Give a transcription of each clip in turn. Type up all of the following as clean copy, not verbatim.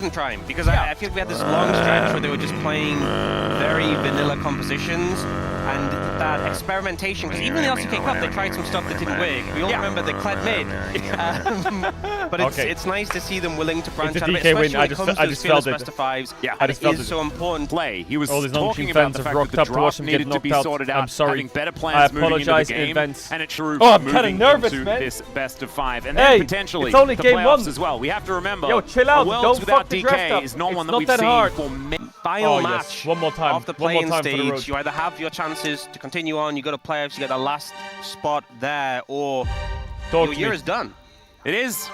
trying because I feel we had this long stretch where they were just playing very vanilla compositions and that experimentation, because even in the LCK Cup they tried some stuff that didn't work. We all remember the Kled mid, but it's nice to see them willing to branch out a bit, especially when it comes to those fearless best of fives. It is so important. Play. He was all these talking Nongshim about fans the have fact rocked that up the to watch draft him get needed to knocked be out. sorted out, I'm sorry. having better I plans moving into the apologize in game, advance. and it's true. Oh, I'm kinda nervous, into man. this best of 5, and then potentially it's only the game playoffs 1 as well. We have to remember, yo, chill out. Worlds Don't without fuck the draft DK up. is not one that not we've that seen hard. for Final match one more time. of the One more playing time for the road. stage. You either have your chances to continue on, you go to playoffs, you get the last spot there, or your year is done. It is.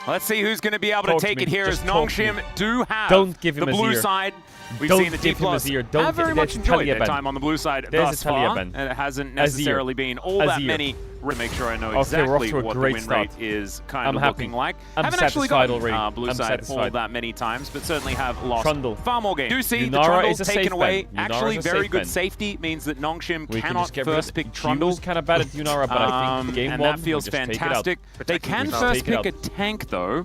Let's see who's going to be able to take it here, as Just talk Nongshim do have the blue side. We've seen the D+ have very much enjoyed their time on the blue side thus far, and it hasn't necessarily been all that many. Make sure I know exactly what the win rate is kind of looking like. Haven't actually gotten blue side all that many times, but certainly have lost far more games. Do see the Trundle taken away. Actually, very good safety means that Nongshim cannot first pick Trundle. Kind of bad at Yunara, but I think game 1 and that feels fantastic. They can first pick a tank though.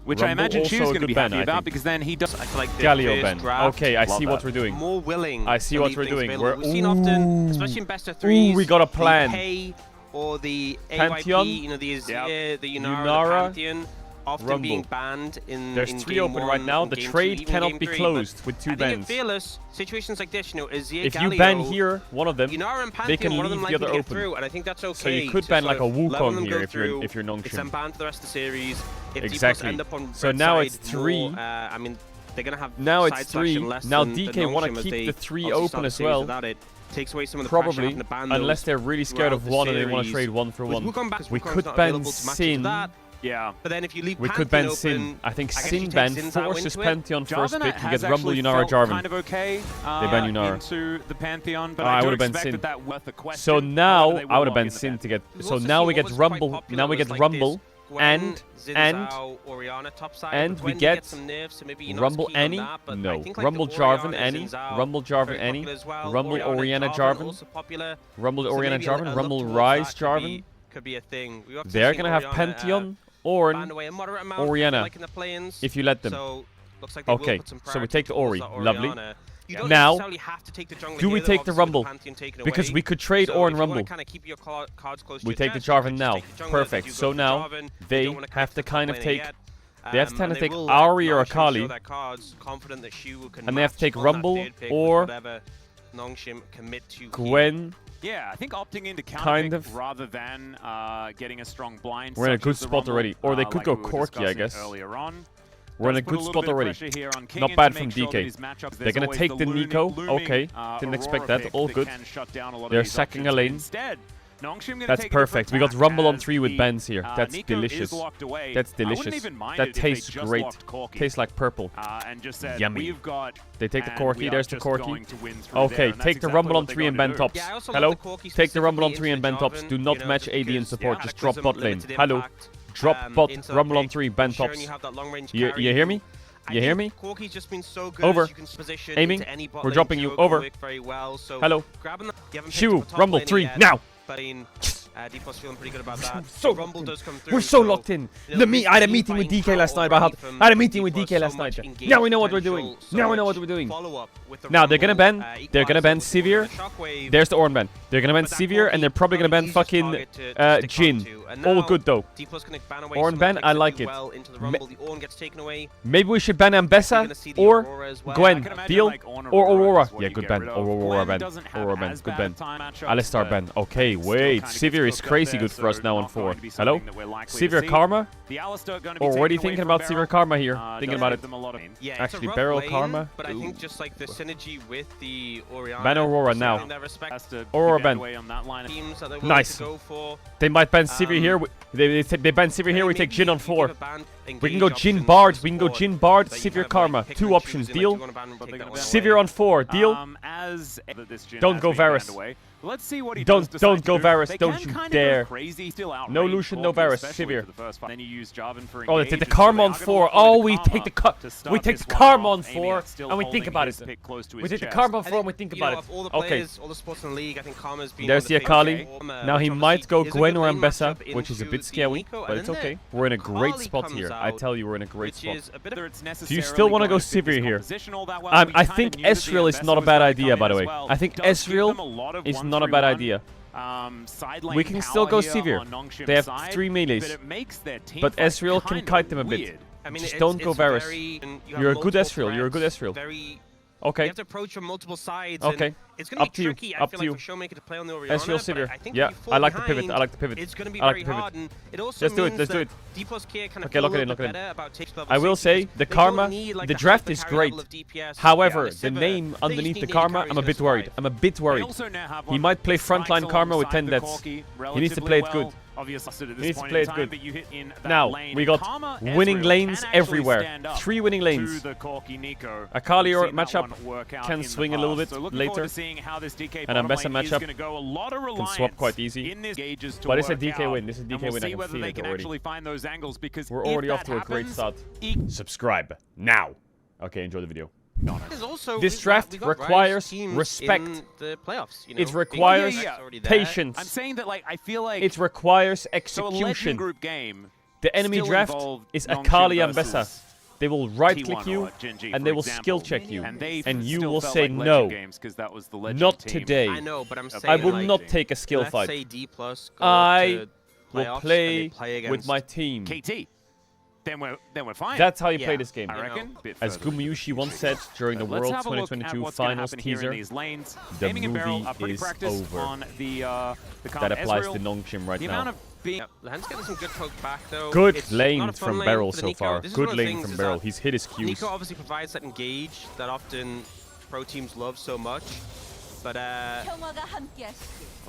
Which I imagine she's going to be happy about, because then he does. I feel like Galio Ben. Okay, I see what we're doing. More willing. I see what we're doing. We've seen often, especially in best of 3s. We got a plan. The K or the Pantheon, AYP, you know, the Azir, the Yunara, the Pantheon, often being banned in. There's 3 open right now. The trade cannot be closed with 2 bans. Fearless situations like this, you know, Azir, if Galio, you ban here, one of them, Yunara and they can Pantheon, leave the other open. Through, and I think that's okay. So you could ban like a Wukong here if you're Nongshim. It's then banned for the rest of the series. If exactly. end up on so now it's 3. I mean, they're gonna have now it's 3. Now DK want to keep the 3 open as well. Takes away some of the probably, unless they're really scared of 1 and they want to trade 1 for 1. We could ban Sin. Yeah, but then if you leave we could ban Sin. I think Sin ban forces Pantheon first pick. He gets Rumble, Yunara, Jarvan. Kind of okay, they ban Yunara. Into the Pantheon, but I would have been Sin. So now I would have been Sin to get. So now we get Rumble. Now we get Rumble. And we get Rumble Annie? No. Rumble Jarvan Annie? Rumble Jarvan Annie? Rumble Orianna Jarvan? Rumble Orianna Jarvan? Rumble Rise Jarvan? They're gonna have Pantheon, Ornn, Orianna, if you let them. Okay, so we take the Ori. Lovely. Now, do we take the Rumble? Because we could trade Ornn Rumble. We take the Jarvan now. Perfect. So now, they have to kind of take... They have to kind of take Ahri or Akali. And they have to take Rumble or Gwen. Yeah, I think opting into counter rather than getting a strong blind. We're in a good spot already. Or they could go Corki, I guess. We're in a good spot already. Not bad from DK. They're going to take the Nico. Okay, didn't expect that. All good. They're sacking a lane. That's perfect. We got Rumble on 3 with Benz here. That's delicious. That's delicious. That tastes great. Tastes like purple. Yummy. They take the Corki. There's the Corki. Okay, take the Rumble on 3 and Ben tops. Hello? Take the Rumble on 3 and Ben tops. Do not match AD in support. Just drop bot lane. Hello? Drop bot. Rumble on 3. Ben tops. You hear me? You hear me? Over. Aiming. We're dropping you. Over. Hello? Shu. Rumble 3. Now! feeling pretty good about that. Rumble does come through. We're so locked in. I had a meeting with DK last night. I had a meeting with DK last night. Now we know what we're doing. Now we know what we're doing. Now they're gonna ban. They're gonna ban Sivir. There's the Ornn ban. They're gonna ban Sivir, and they're probably gonna ban fucking Jhin. All good though. Ornn ban. I like it. Maybe we should ban Ambessa or Gwen. Deal or Aurora. Yeah, good ban. Aurora ban. Aurora ban. Good ban. Alistar ban. Okay, wait. Sivir is crazy good for us now on 4. Hello? Sivir Karma? Already thinking about Sivir Karma here. Thinking about it. Actually, Barrel Karma? But I think just like the synergy with the Orianna. Ban Aurora now. Aurora ban. Nice. They might ban Sivir here. They ban Sivir here. We take Jhin on 4. We can go Jhin Bard. We can go Jhin Bard, Sivir Karma. 2 options. Deal. Sivir on 4. Deal. Don't go Varus. Let's see what he does. Don't go Varus. Don't you dare. Crazy, still no Lucian, no Varus. Sivir. Then you use Jarvan for oh, they take the Karma on 4. Oh, we take the Karma on 4 and we think about it. We take the Karma on 4 and we think about it. Okay. All the sports in the league, I think Karma's been there's the Akali. Now he might go Gwen or Ambessa, which is a bit scary, but it's okay. We're in a great spot here. I tell you, we're in a great spot. Do you still want to go Sivir here? I think Ezreal is not a bad idea, by the way. I think Ezreal is not a bad idea. We can still go Sivir. They have 3 melees. But Ezreal can kite them a bit. Just don't go Varus. You're a good Ezreal. You're a good Ezreal. Okay. You have to approach from multiple sides. Okay. It's going to be tricky, I feel like, for Showmaker to play on the Orianna. Ezreal Sivir. Yeah, I like the pivot. I like the pivot. It's going to be very hard. And it also let's do it. Let's do it. D plus K kind of okay, look at it. I will say, the Karma, the draft is great. However, the name underneath the Karma, I'm a bit worried. I'm a bit worried. He might play frontline Karma with 10 deaths. He needs to play it good. He needs to play it good. Now, we got winning lanes everywhere. 3 winning lanes. Akali or matchup can swing a little bit later. And Ambessa matchup can swap quite easy. But it's a DK win. This is a DK win. I can feel it already. We're already off to a great start. Subscribe now. Okay, enjoy the video. This draft requires respect. It requires patience. I'm saying that, like, I feel like it requires execution. Group game the enemy draft is Akali Ambessa. They will right-click you and they will skill check you, and you will say no. Not today. I know, but I'm saying I will not take a skill fight. I will play with my team. KT. Then we're fine. That's how you play this game. I reckon. As Gumayushi once said during the World 2022 Finals teaser, the movie is over. That applies to Nongshim right now. Lan's getting some good poke back, though. Good lane from Beryl so far. Good lane from Beryl. He's hit his Qs. Nico obviously provides that engage that often pro teams love so much. But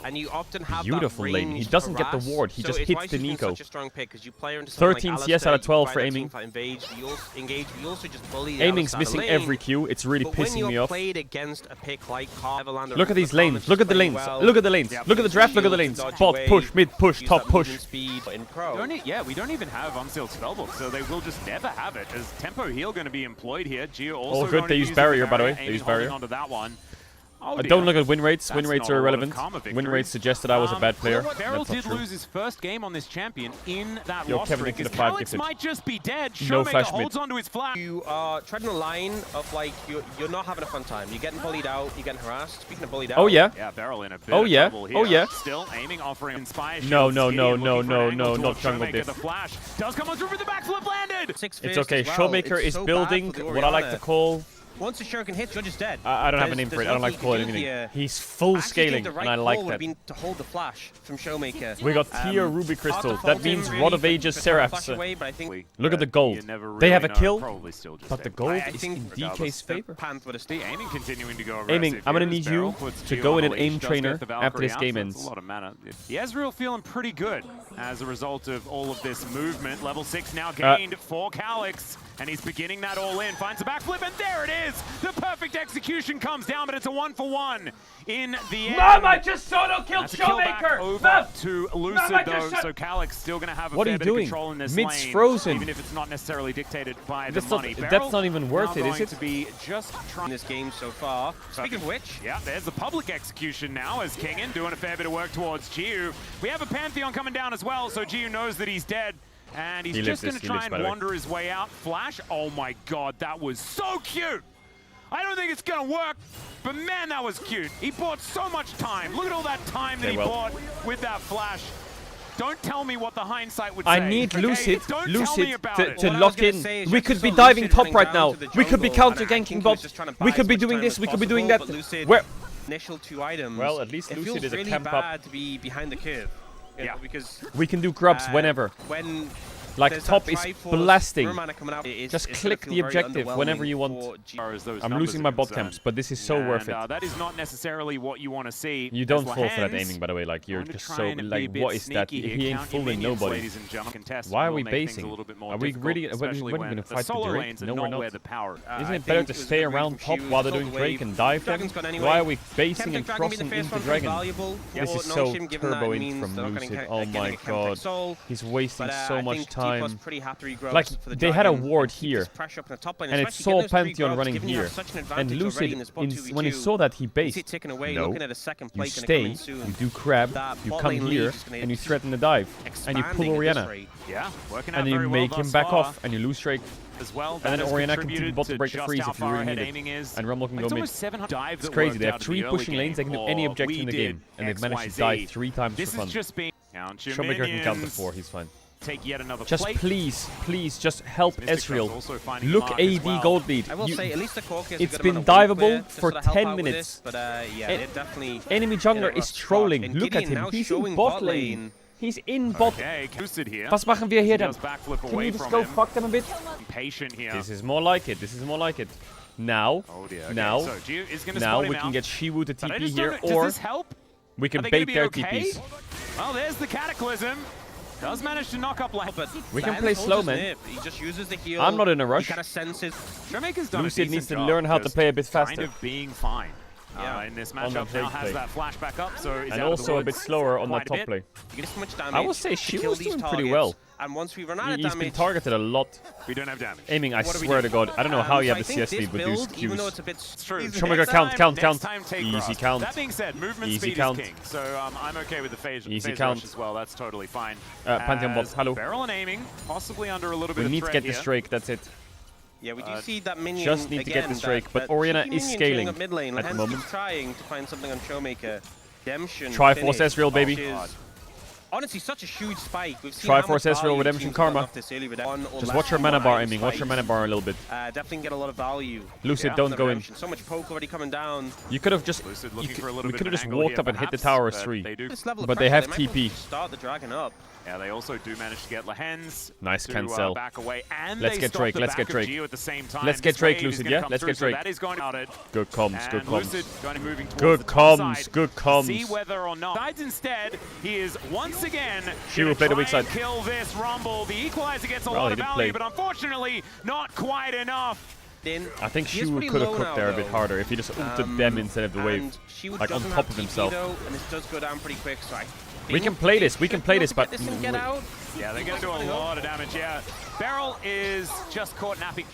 and you often have beautiful that lane. He doesn't get the ward. He just hits the Nico. Such a strong pick, you play into 13 like CS out of 12 for aiming. Aiming's missing every Q. It's really pissing me off. Against a pick like look at these lanes. Look at the lanes. Look at the lanes. Look at the draft. Look at the lanes. Bot push, mid push, top push. We don't even have unsealed spellbook, so they will just never have it. Is tempo heal going to be employed here? Geo also good. They use barrier, by the way. They use barrier. Onto that one. Don't look at win rates. Win rates are irrelevant. Win rates suggest that I was a bad player. Beryl did lose his first game on this champion in that loss streak. Calyx might just be dead. No Showmaker flash holds onto his flash. You are treading a line of, like, you're not having a fun time. You're getting bullied out. You're getting harassed. Speaking of bullied out. Oh yeah. Yeah, Beryl in a bit of trouble here. Oh yeah. Still aiming, offering inspire. No, not jungle diff. The flash does come on through for the backflip landed. It's okay. Showmaker is building what I like to call. Once the shuriken hits, you're just dead. I don't have a name for it. I don't like to call it anything. He's full scaling, and I like that. To hold the flash from Showmaker. We got tier Ruby Crystal. That means Rod of Ages Seraphs. Look at the gold. They have a kill, but the gold is in DK's favor. Aiming continuing to go. Aiming, I'm gonna need you to go in an aim trainer after this game ends. A lot of mana. The Ezreal feeling pretty good as a result of all of this movement. Level 6 now gained for Calyx. And he's beginning that all in, finds a backflip, and there it is! The perfect execution comes down, but it's a 1-for-1 in the end. Mom, I just solo killed Showmaker! Over to Lucid, though, so Calyx still going to have a fair bit of control in this lane. Mid's frozen. Even if it's not necessarily dictated by the money. That's not even worth it, is it? To be just trying this game so far. Speaking of which... Yeah, there's the public execution now as Kingin doing a fair bit of work towards Giu. We have a Pantheon coming down as well, so Giu knows that he's dead. And he's just going to try and wander his way out. Flash, oh my god, that was so cute! I don't think it's going to work, but man, that was cute. He bought so much time. Look at all that time that he bought with that flash. Don't tell me what the hindsight would say. I need Lucid to lock in. We could be diving top right now. We could be counter-ganking bot. We could be doing this, we could be doing that. Where? Initial 2 items. Well, at least Lucid is a camp up. To be behind the curve. Yeah, because we can do grubs whenever. When Like, top is blasting. Just click the objective whenever you want. I'm losing my bot camps, but this is so worth it. That is not necessarily what you want to see. You don't fall for that aiming, by the way. Like, you're just so... Like, what is that? He ain't fooling nobody. Why are we basing? Are we really... When are we going to fight the Drake? No, we're not. Isn't it better to stay around top while they're doing Drake and dive them? Why are we basing and crossing into Dragon? This is so turbo-int from Lucid. Oh my god. He's wasting so much time. Like, they had a ward here, and it saw Pantheon running here, and Lucid, when he saw that, he based. No, you stay, you do crab, you come here, and you threaten the dive, and you pull Orianna, and you make him back off, and you lose Drake. And then Orianna can do bot to break the freeze if you really need it. And Rumble can go mid. It's crazy, they have 3 pushing lanes, they can do any objective in the game, and they've managed to die 3 times for fun. Showmaker can count to 4, he's fine. Just please, just help Ezreal. Look AD gold lead. I will say, at least the Cork it's been diveable for 10 minutes. But yeah, definitely... Enemy jungler is trolling. Look at him. He's in bot lane. He's in bot. Was machen wir hier dann? Can you just go fuck them a bit? This is more like it. This is more like it. Now, now we can get Shiwu to TP here, or we can bait their TPs. Well, there's the Cataclysm. Does manage to knock up life, but we can play slow, man. He just uses the heal. I'm not in a rush. He kind of senses. Lucid needs to learn how to play a bit faster. Kind of being fine. In this matchup now has that flashback up, so and also a bit slower on that top play. I will say Shivu's doing pretty well. And once we run out of damage, he's been targeted a lot. We don't have damage. Aiming, I swear to God. I don't know how you have the CS lead with these Qs. Showmaker, count. Easy count. That being said, movement speed is king, so I'm okay with the phase rush as well. That's totally fine. Pantheon bot, hello. Barrel and aiming, possibly under a little bit of threat. We need to get this Drake, that's it. Yeah, we do see that minion just need to get this Drake, but Orianna is scaling at the moment. Trying to find something on Showmaker. Triforce Ezreal, baby. Honestly, such a huge spike. We've seen Triforce Ezreal, Redemption Karma. Just watch your mana bar aiming. Watch your mana bar a little bit. Definitely get a lot of value. Lucid, don't go in. So much poke already coming down. You could have just we could have just walked up and hit the tower as 3. But they have TP. Start the dragon up. Yeah, they also do manage to get Lahens. Nice cancel. Back away, and let's get Drake. Let's get Drake. At the same time. Let's get Drake, Lucid. Yeah, let's get Drake. That is going out it. Good comms. Good comms. Good comms. Good comms. See whether or not. Instead, he is once again. She will play the weak side. Kill this Rumble. The equalizer gets a lot of value, but unfortunately, not quite enough. I think Shiwu could have cooked there a bit harder if he just ulted them instead of the wave, like on top of himself. And this does go down pretty quick, so we can play this, but yeah, they're gonna do a lot of damage. Yeah, Barrel is just caught napping.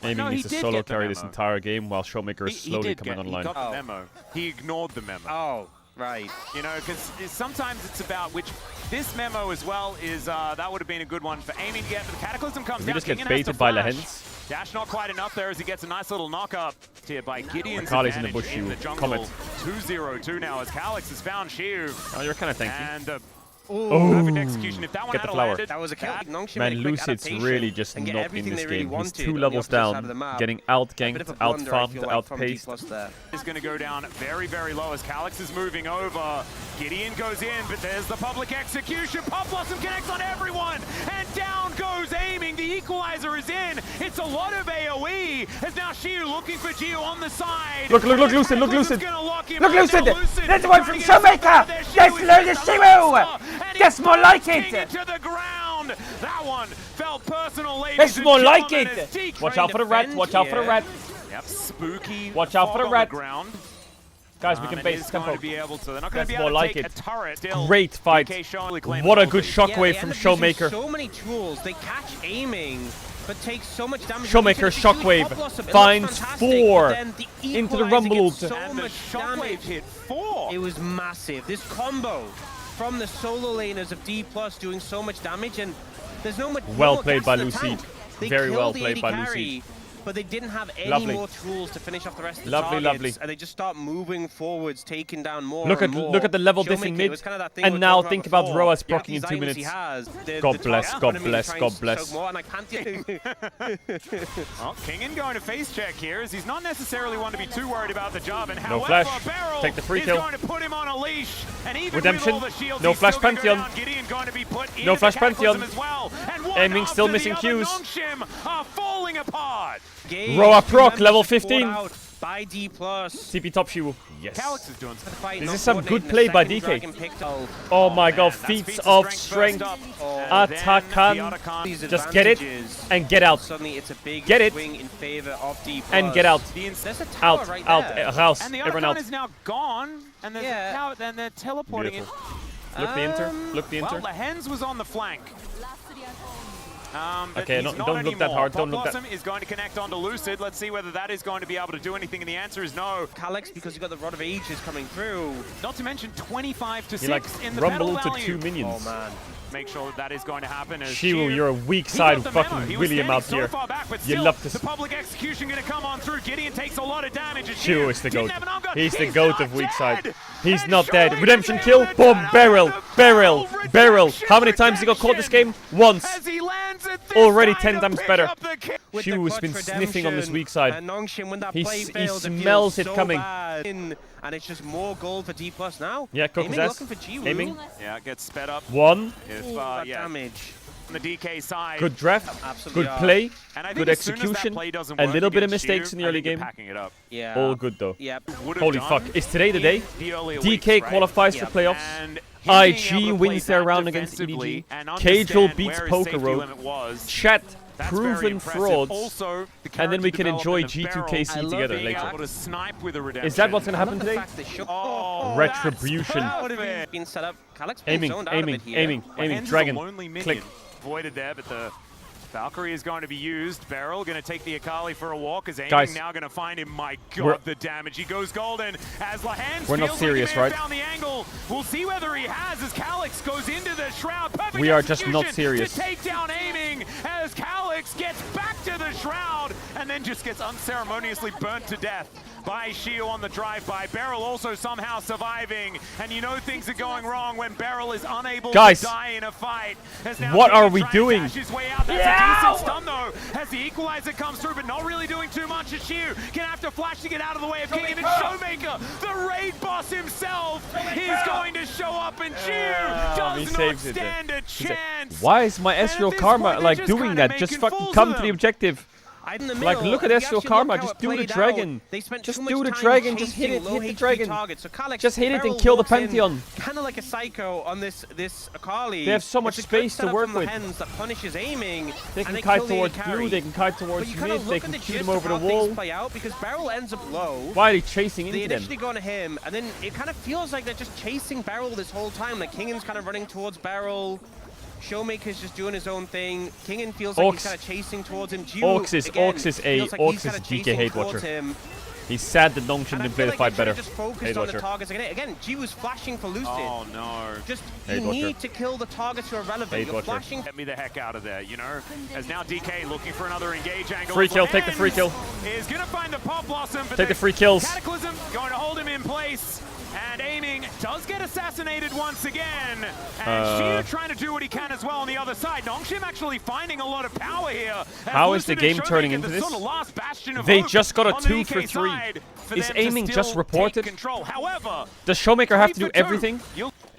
Aiming needs to solo carry this entire game while Showmaker is slowly coming online. He got the memo. He ignored the memo. Oh, right. You know, because sometimes it's about which. This memo as well is that would have been a good one for aiming to get, but the Cataclysm comes down. We just get baited by Lahens. Dash not quite enough there as he gets a nice little knock up here by Gideon's Akali's in the bush, in the jungle. 2-0-2 now as Calyx has found Shiu. Oh, you're kind of tanky. And perfect execution. If that one get had the flower. Landed, that was a kill. Man, Lucid's really just not in this game. He's 2 levels down, getting out-ganked, out-farmed, outpaced. Is going to go down very, very low as Calyx is moving over. Gideon goes in, but there's the public execution. Pop Blossom connects on everyone, and down goes aiming. The equalizer is in. It's a lot of AoE. As now Shiu looking for Gio on the side. Look, Lucid, look, Lucid. Look, Lucid. That's the one from Showmaker. Yes, learn the Shiu. That's more like it. To the ground. That one felt personal, ladies. That's more like it. Watch out for the rat. Watch out for the rat. Yep, spooky. Watch out for the rat. Ground. Guys, we can base tempo. They're not going to be able to take a turret. Great fight. What a good shockwave from Showmaker. So many tools. They catch aiming, but take so much damage. Showmaker shockwave finds 4 into the Rumble ult. And the shockwave hit 4. It was massive. This combo from the solo laners of D+ doing so much damage, and there's no much. Well played by Lucid. Very well played by Lucid. but they didn't have any more tools to finish off the rest of the targets. And they just start moving forwards, taking down more and more. Look at the level diffing mid. And now think about Roas proccing in 2 minutes. God bless, God bless, God bless. Well, Kingen going to face check here, as he's not necessarily one to be too worried about the job. And no flash. Take the free kill. Going to put him on a leash. And even Redemption. With all the shields, no flash Pantheon. Going to be put no flash Pantheon. As well. Aiming still missing Qs. Nongshim are falling apart. Roa proc, level 15. By D+. TP top Shiwu. Yes. Calyx is doing something. This is some good play by DK. Oh my god, feats of strength. Atakan. Just get it and get out. Get it and get out. Out, Raus. Everyone out. Is now gone, and there's a tower, and they're teleporting it. Look the inter. Look the inter. Well, the Hens was on the flank. Okay, don't look that hard. Don't look that. Blossom is going to connect onto Lucid. Let's see whether that is going to be able to do anything, and the answer is no. Calyx, because you got the Rod of Ages coming through. Not to mention 25 to 6 like in the rumble battle to value. 2 minions. Oh man. Make sure that is going to happen. Shiwu, you're a weak side fucking William out here. You love this. The public execution going to come on through. Gideon takes a lot of damage. Shiwu is the GOAT. He's the GOAT of weak side. He's not dead. Redemption kill. Boom. Barrel. Barrel. Barrel. How many times he got caught this game? Once. Already 10 times better. Shiwu's been sniffing on this weak side. He smells it coming. And it's just more gold for D+ now. Yeah, Koku's aiming. Yeah, it gets sped up. One. Damage. On the DK side. Good draft. Good play. Good execution. A little bit of mistakes in the early game. Packing it up. Yeah. All good though. Yep. Holy fuck. Is today the day? DK qualifies for playoffs. IG wins their round against EDG. Caedrel beats Poker Road. Chat. Proven frauds, and then we can enjoy G2KC together later. Is that what's gonna happen today? Retribution. Aiming. Dragon. Click. Avoided there, but the Valkyrie is going to be used. Beryl going to take the Akali for a walk. Is Aiming now going to find him? My god, the damage. He goes golden as Lahans we're not serious, right? Down the angle. We'll see whether he has as Calyx goes into the shroud. Perfect we are just not serious. To take down Aiming as Calyx gets back to the shroud and then just gets unceremoniously burnt to death by Shio on the drive-by. Beryl also somehow surviving, and you know things are going wrong when Beryl is unable to die in a fight. What are we doing? His way out. That's a decent stun though, as the equalizer comes through, but not really doing too much. As Shio can have to flash to get out of the way of King. Even Showmaker, the raid boss himself, is going to show up, and Shio does not stand a chance. Why is my Ezreal Karma like doing that? Just fucking come to the objective. Like, look at Ezreal Karma, just do the dragon. Just do the dragon, just hit it, hit the dragon. Just hit it and kill the Pantheon. Kind of like a psycho on this Akali. They have so much space to work with. That punishes Aiming. They can kite towards blue, they can kite towards mid, they can shoot him over the wall. Because Beryl ends up low. Why are they chasing into them? They initially go to him, and then it kind of feels like they're just chasing Beryl this whole time. Like, Kingen's kind of running towards Beryl. Showmaker's just doing his own thing. Kingen feels like he's kind of chasing towards him. Orcs is DK hate watcher. He's sad that Nongshim didn't play the fight better. Just focused on the targets again. G was flashing for Lucid. Oh no! Just you need to kill the targets who are relevant. You're flashing. Get me the heck out of there, you know. As now DK looking for another engage angle. Free kill. Take the free kill. Is gonna find the Pop Blossom. Take the free kills. Cataclysm going to hold him in place. And Aiming does get assassinated once again. And Shio trying to do what he can as well on the other side. Nongshim actually finding a lot of power here. How is the game turning into this? They just got a 2 for 3. Is Aiming just reported? However, does Showmaker have to do everything?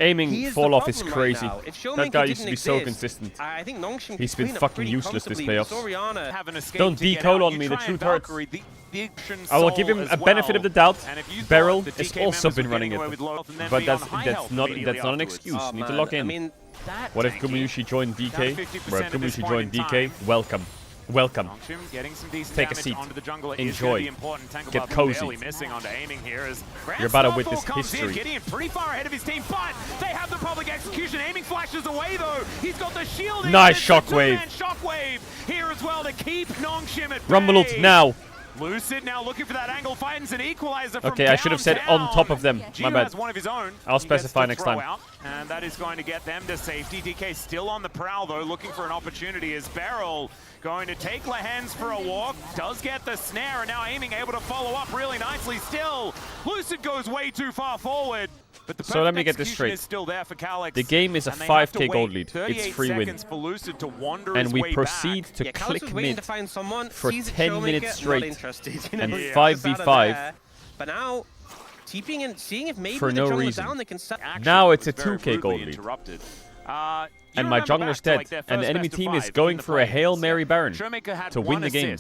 Aiming fall off is crazy. That guy used to be so consistent. I think Nongshim he's been fucking useless this playoffs. Don't decode on me, the truth hurts. I will give him a benefit of the doubt. Beryl has also been running it, but that's not an excuse. You need to lock in. What if Gumyushi joined DK? Well, if Gumyushi joined DK, welcome. Welcome. Take a seat. Enjoy. Get cozy. You're about to witness history. Gideon pretty far ahead of his team, but they have the public execution. Aiming flashes away though. He's got the shield. Nice shockwave. Shockwave here as well to keep Nongshim at bay. Rumble ult now. Lucid now looking for that angle, finds an equalizer from Okay, I should have said on top of them. My bad. Has one of his own. I'll specify next time. Out, and that is going to get them to safety. DK still on the prowl though, looking for an opportunity. Is Beryl going to take Lehens for a walk? Does get the snare, and now aiming, able to follow up really nicely still. Lucid goes way too far forward. But the so let me get this straight. Still there for Calyx, the game is a 5k gold lead. It's free win. And we proceed to click mid for 10 minutes straight. And 5v5. But now, TPing and seeing if maybe for the no reason. down, they can Now it's a 2k gold lead. And my jungler's dead, and the enemy team is going for a Hail Mary Baron to win the game.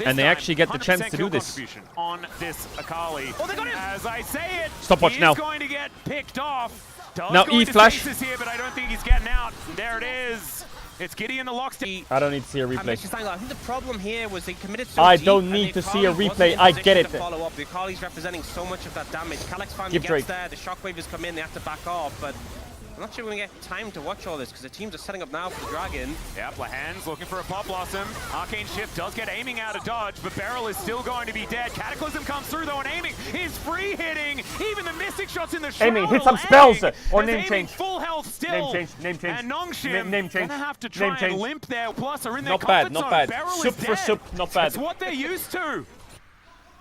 And they actually get the chance to do this. On this Akali. Oh, they got him. As I say it, stopwatch now. Going to get picked off. Now E flash. Here, but I don't think he's getting out. There it is. It's Gideon the lockstep. I don't need to see a replay. I think the problem here was they committed so I don't need to see a replay. I get it. Follow up. The Akali's representing so much of that damage. Calyx finally gets there. The shockwave has come in. They have to back off, but I'm not sure we're going to get time to watch all this because the teams are setting up now for the Dragon. Yep, Lehens looking for a Pop Blossom. Arcane Shift does get aiming out of dodge, but Beryl is still going to be dead. Cataclysm comes through though, and aiming is free hitting. Even the Mystic shots in the Shroud. Aiming, hit some spells or name change. Full health still. Name change. And Nongshim name change. gonna have to try and limp there. Plus are in their not bad, not zone. Bad. Beryl Soup for soup, not bad. It's what they're used to.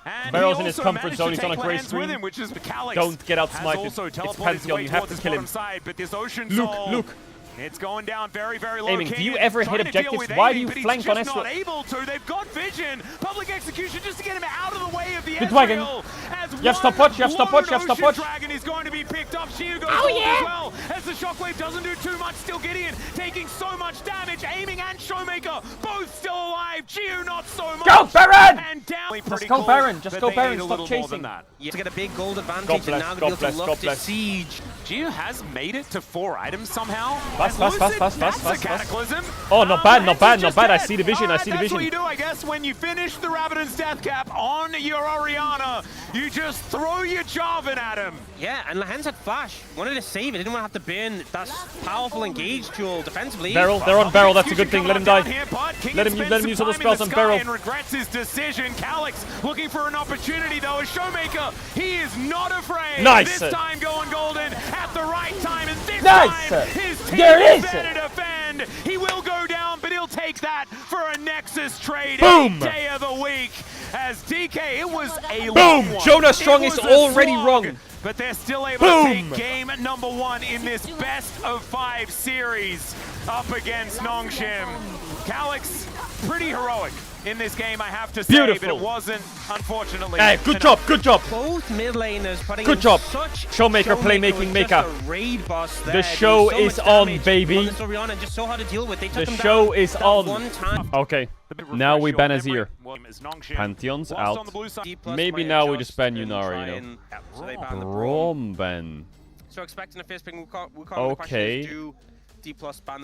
And Beryl's in his comfort zone, he's on a grey screen. Him, which is don't get out smited. It's Pantheon, you have to kill him. Side, but this Ocean Luke. It's going down very, very low. Aiming, do you ever hit objectives? Why do you flank on Eswell? Not able to. They've got vision. Public execution just to get him out of the way of the dragon. You have stopwatch, you have stopwatch. Dragon is going to be picked up. Shiu goes as well. As the shockwave doesn't do too much. Still Gideon taking so much damage. Aiming and Showmaker both still alive. Shiu not so much. Go Baron! And down. Just go Baron. Just go Baron. Stop chasing. You have to get a big gold advantage and now they'll be able to lock the siege. Shiu has made it to 4 items somehow. Fast. Oh, not bad. I see the vision. That's what you do, I guess, when you finish the Rabadon's death cap on your Orianna. You just throw your Jarvan at him. Yeah, and Lehens had flash. Wanted to save it. Didn't want to have to burn that powerful engage tool defensively. Beryl, they're on Beryl. That's a good thing. Let him die. Let him use all the spells on Beryl. And regrets his decision. Calyx looking for an opportunity though. A Showmaker, he is not afraid. Nice. This time going golden at the right time, and this nice. time his team is there to defend. He will go down, but he'll take that for a Nexus trade. Boom. Day of the week. As DK, it was a boom. Jonas Strong is already wrong. But they're still able to take game number 1 in this best of 5 series up against Nongshim. Calyx, pretty heroic in this game, I have to say, but it wasn't, unfortunately. Hey, good job. Both mid laners putting good job. Showmaker playmaking maker. Raid boss there. The show is on, baby. Just so hard to deal with. The show is on. Okay, now we ban Azir. Pantheon's out. Maybe now we just ban Yunara, you know. Braum ban. So expecting a first pick Wukong. Okay.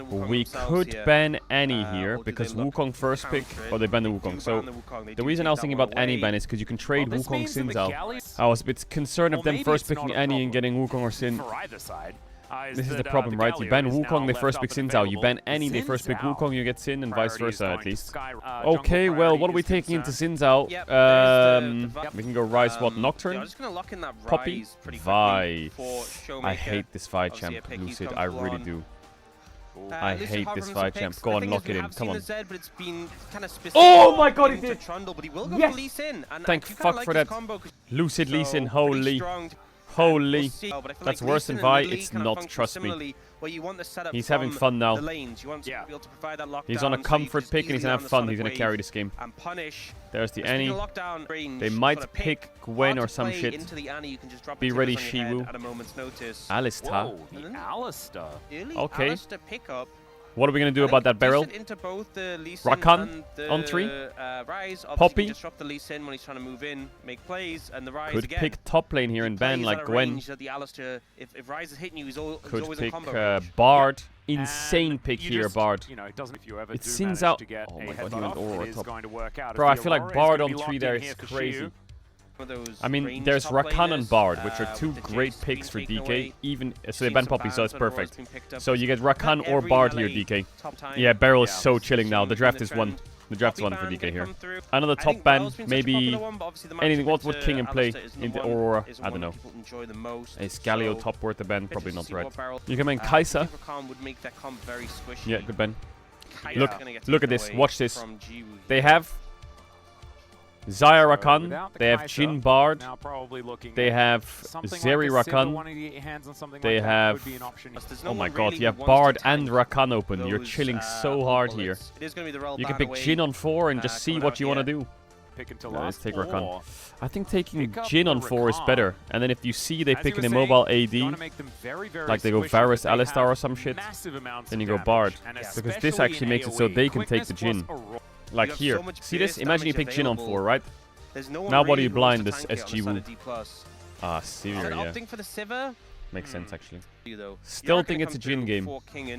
We could ban Annie here because Wukong first pick, or they ban the Wukong. So the reason I was thinking about Annie ban is because you can trade Wukong Xin Zhao. I was a bit concerned of them first picking Annie and getting Wukong or Xin. This is the problem, right? You ban Wukong, they first pick Xin Zhao. You ban Annie, they first pick Wukong, you get Xin, and vice versa at least. Okay, well, what are we taking into Xin Zhao? We can go Rise, what, Nocturne? Poppy? Vi. I hate this Vi champ, Lucid, I really do. I hate this Vi champ. Go on, lock it in. Come on. Oh my god, he did! Yes! Thank fuck for that. Lucid Lee Sin, holy. Holy. That's worse than Vi. It's not, trust me. He's having fun now. He's on a comfort pick and he's gonna have fun. He's gonna carry this game. There's the Annie. They might pick Gwen or some shit. Be ready, Shiwu. Alistar. Okay. What are we going to do about that Beryl? Rakan on 3. Poppy. Could pick top lane here and ban like Gwen. Could pick Bard. Insane pick here, Bard. It sins out. Oh my god, he went Aurora top. Bro, I feel like Bard on 3 there is crazy. I mean, there's Rakan and Bard, which are 2 great picks for DK. Even so, they ban Poppy, so it's perfect. So you get Rakan or Bard here, DK. Yeah, Beryl is so chilling now. The draft is won. The draft's one for DK here. Another top ban, maybe anything. What would King and play in the Aurora? I don't know. A Scalio top worth the ban, probably not right. You can ban Kai'Sa. Yeah, good ban. Look at this. Watch this. They have Xayah Rakan, they have Jhin Bard, they have Zeri Rakan, they have... Oh my god, you have Bard and Rakan open. You're chilling so hard here. You can pick Jhin on 4 and just see what you want to do. Let's take Rakan. I think taking Jhin on 4 is better. And then if you see they pick an immobile AD, like they go Varus, Alistar or some shit, then you go Bard. Because this actually makes it so they can take the Jhin. Like here. See this? Imagine you pick Jhin on 4, right? Now what do you blind this SG Wu? Ah, Sivir, yeah. Makes sense, actually. Still think it's a Jhin game.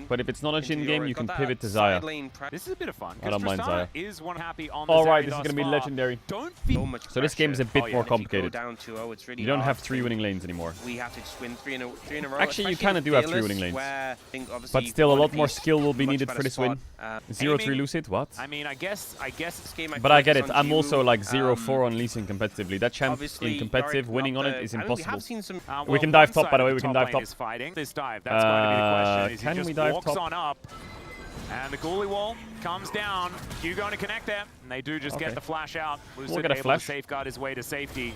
But if it's not a Jhin game, you can pivot to Xayah. This is a bit of fun. I don't mind Xayah. Alright, this is going to be legendary. So this game is a bit more complicated. You don't have 3 winning lanes anymore. Actually, you kind of do have 3 winning lanes. But still, a lot more skill will be needed for this win. 0-3 Lucid? What? I mean, I guess this game... But I get it. I'm also like 0-4 on Lee Sin competitively. That chance in competitive winning on it is impossible. We can dive top, by the way. We can dive top. This dive, that's going to be the question. Can he we just dive walks top? on up, and the Ghoulie wall comes down. Q going to connect there, and they do just get the flash out. Lucid able to safeguard his way to safety.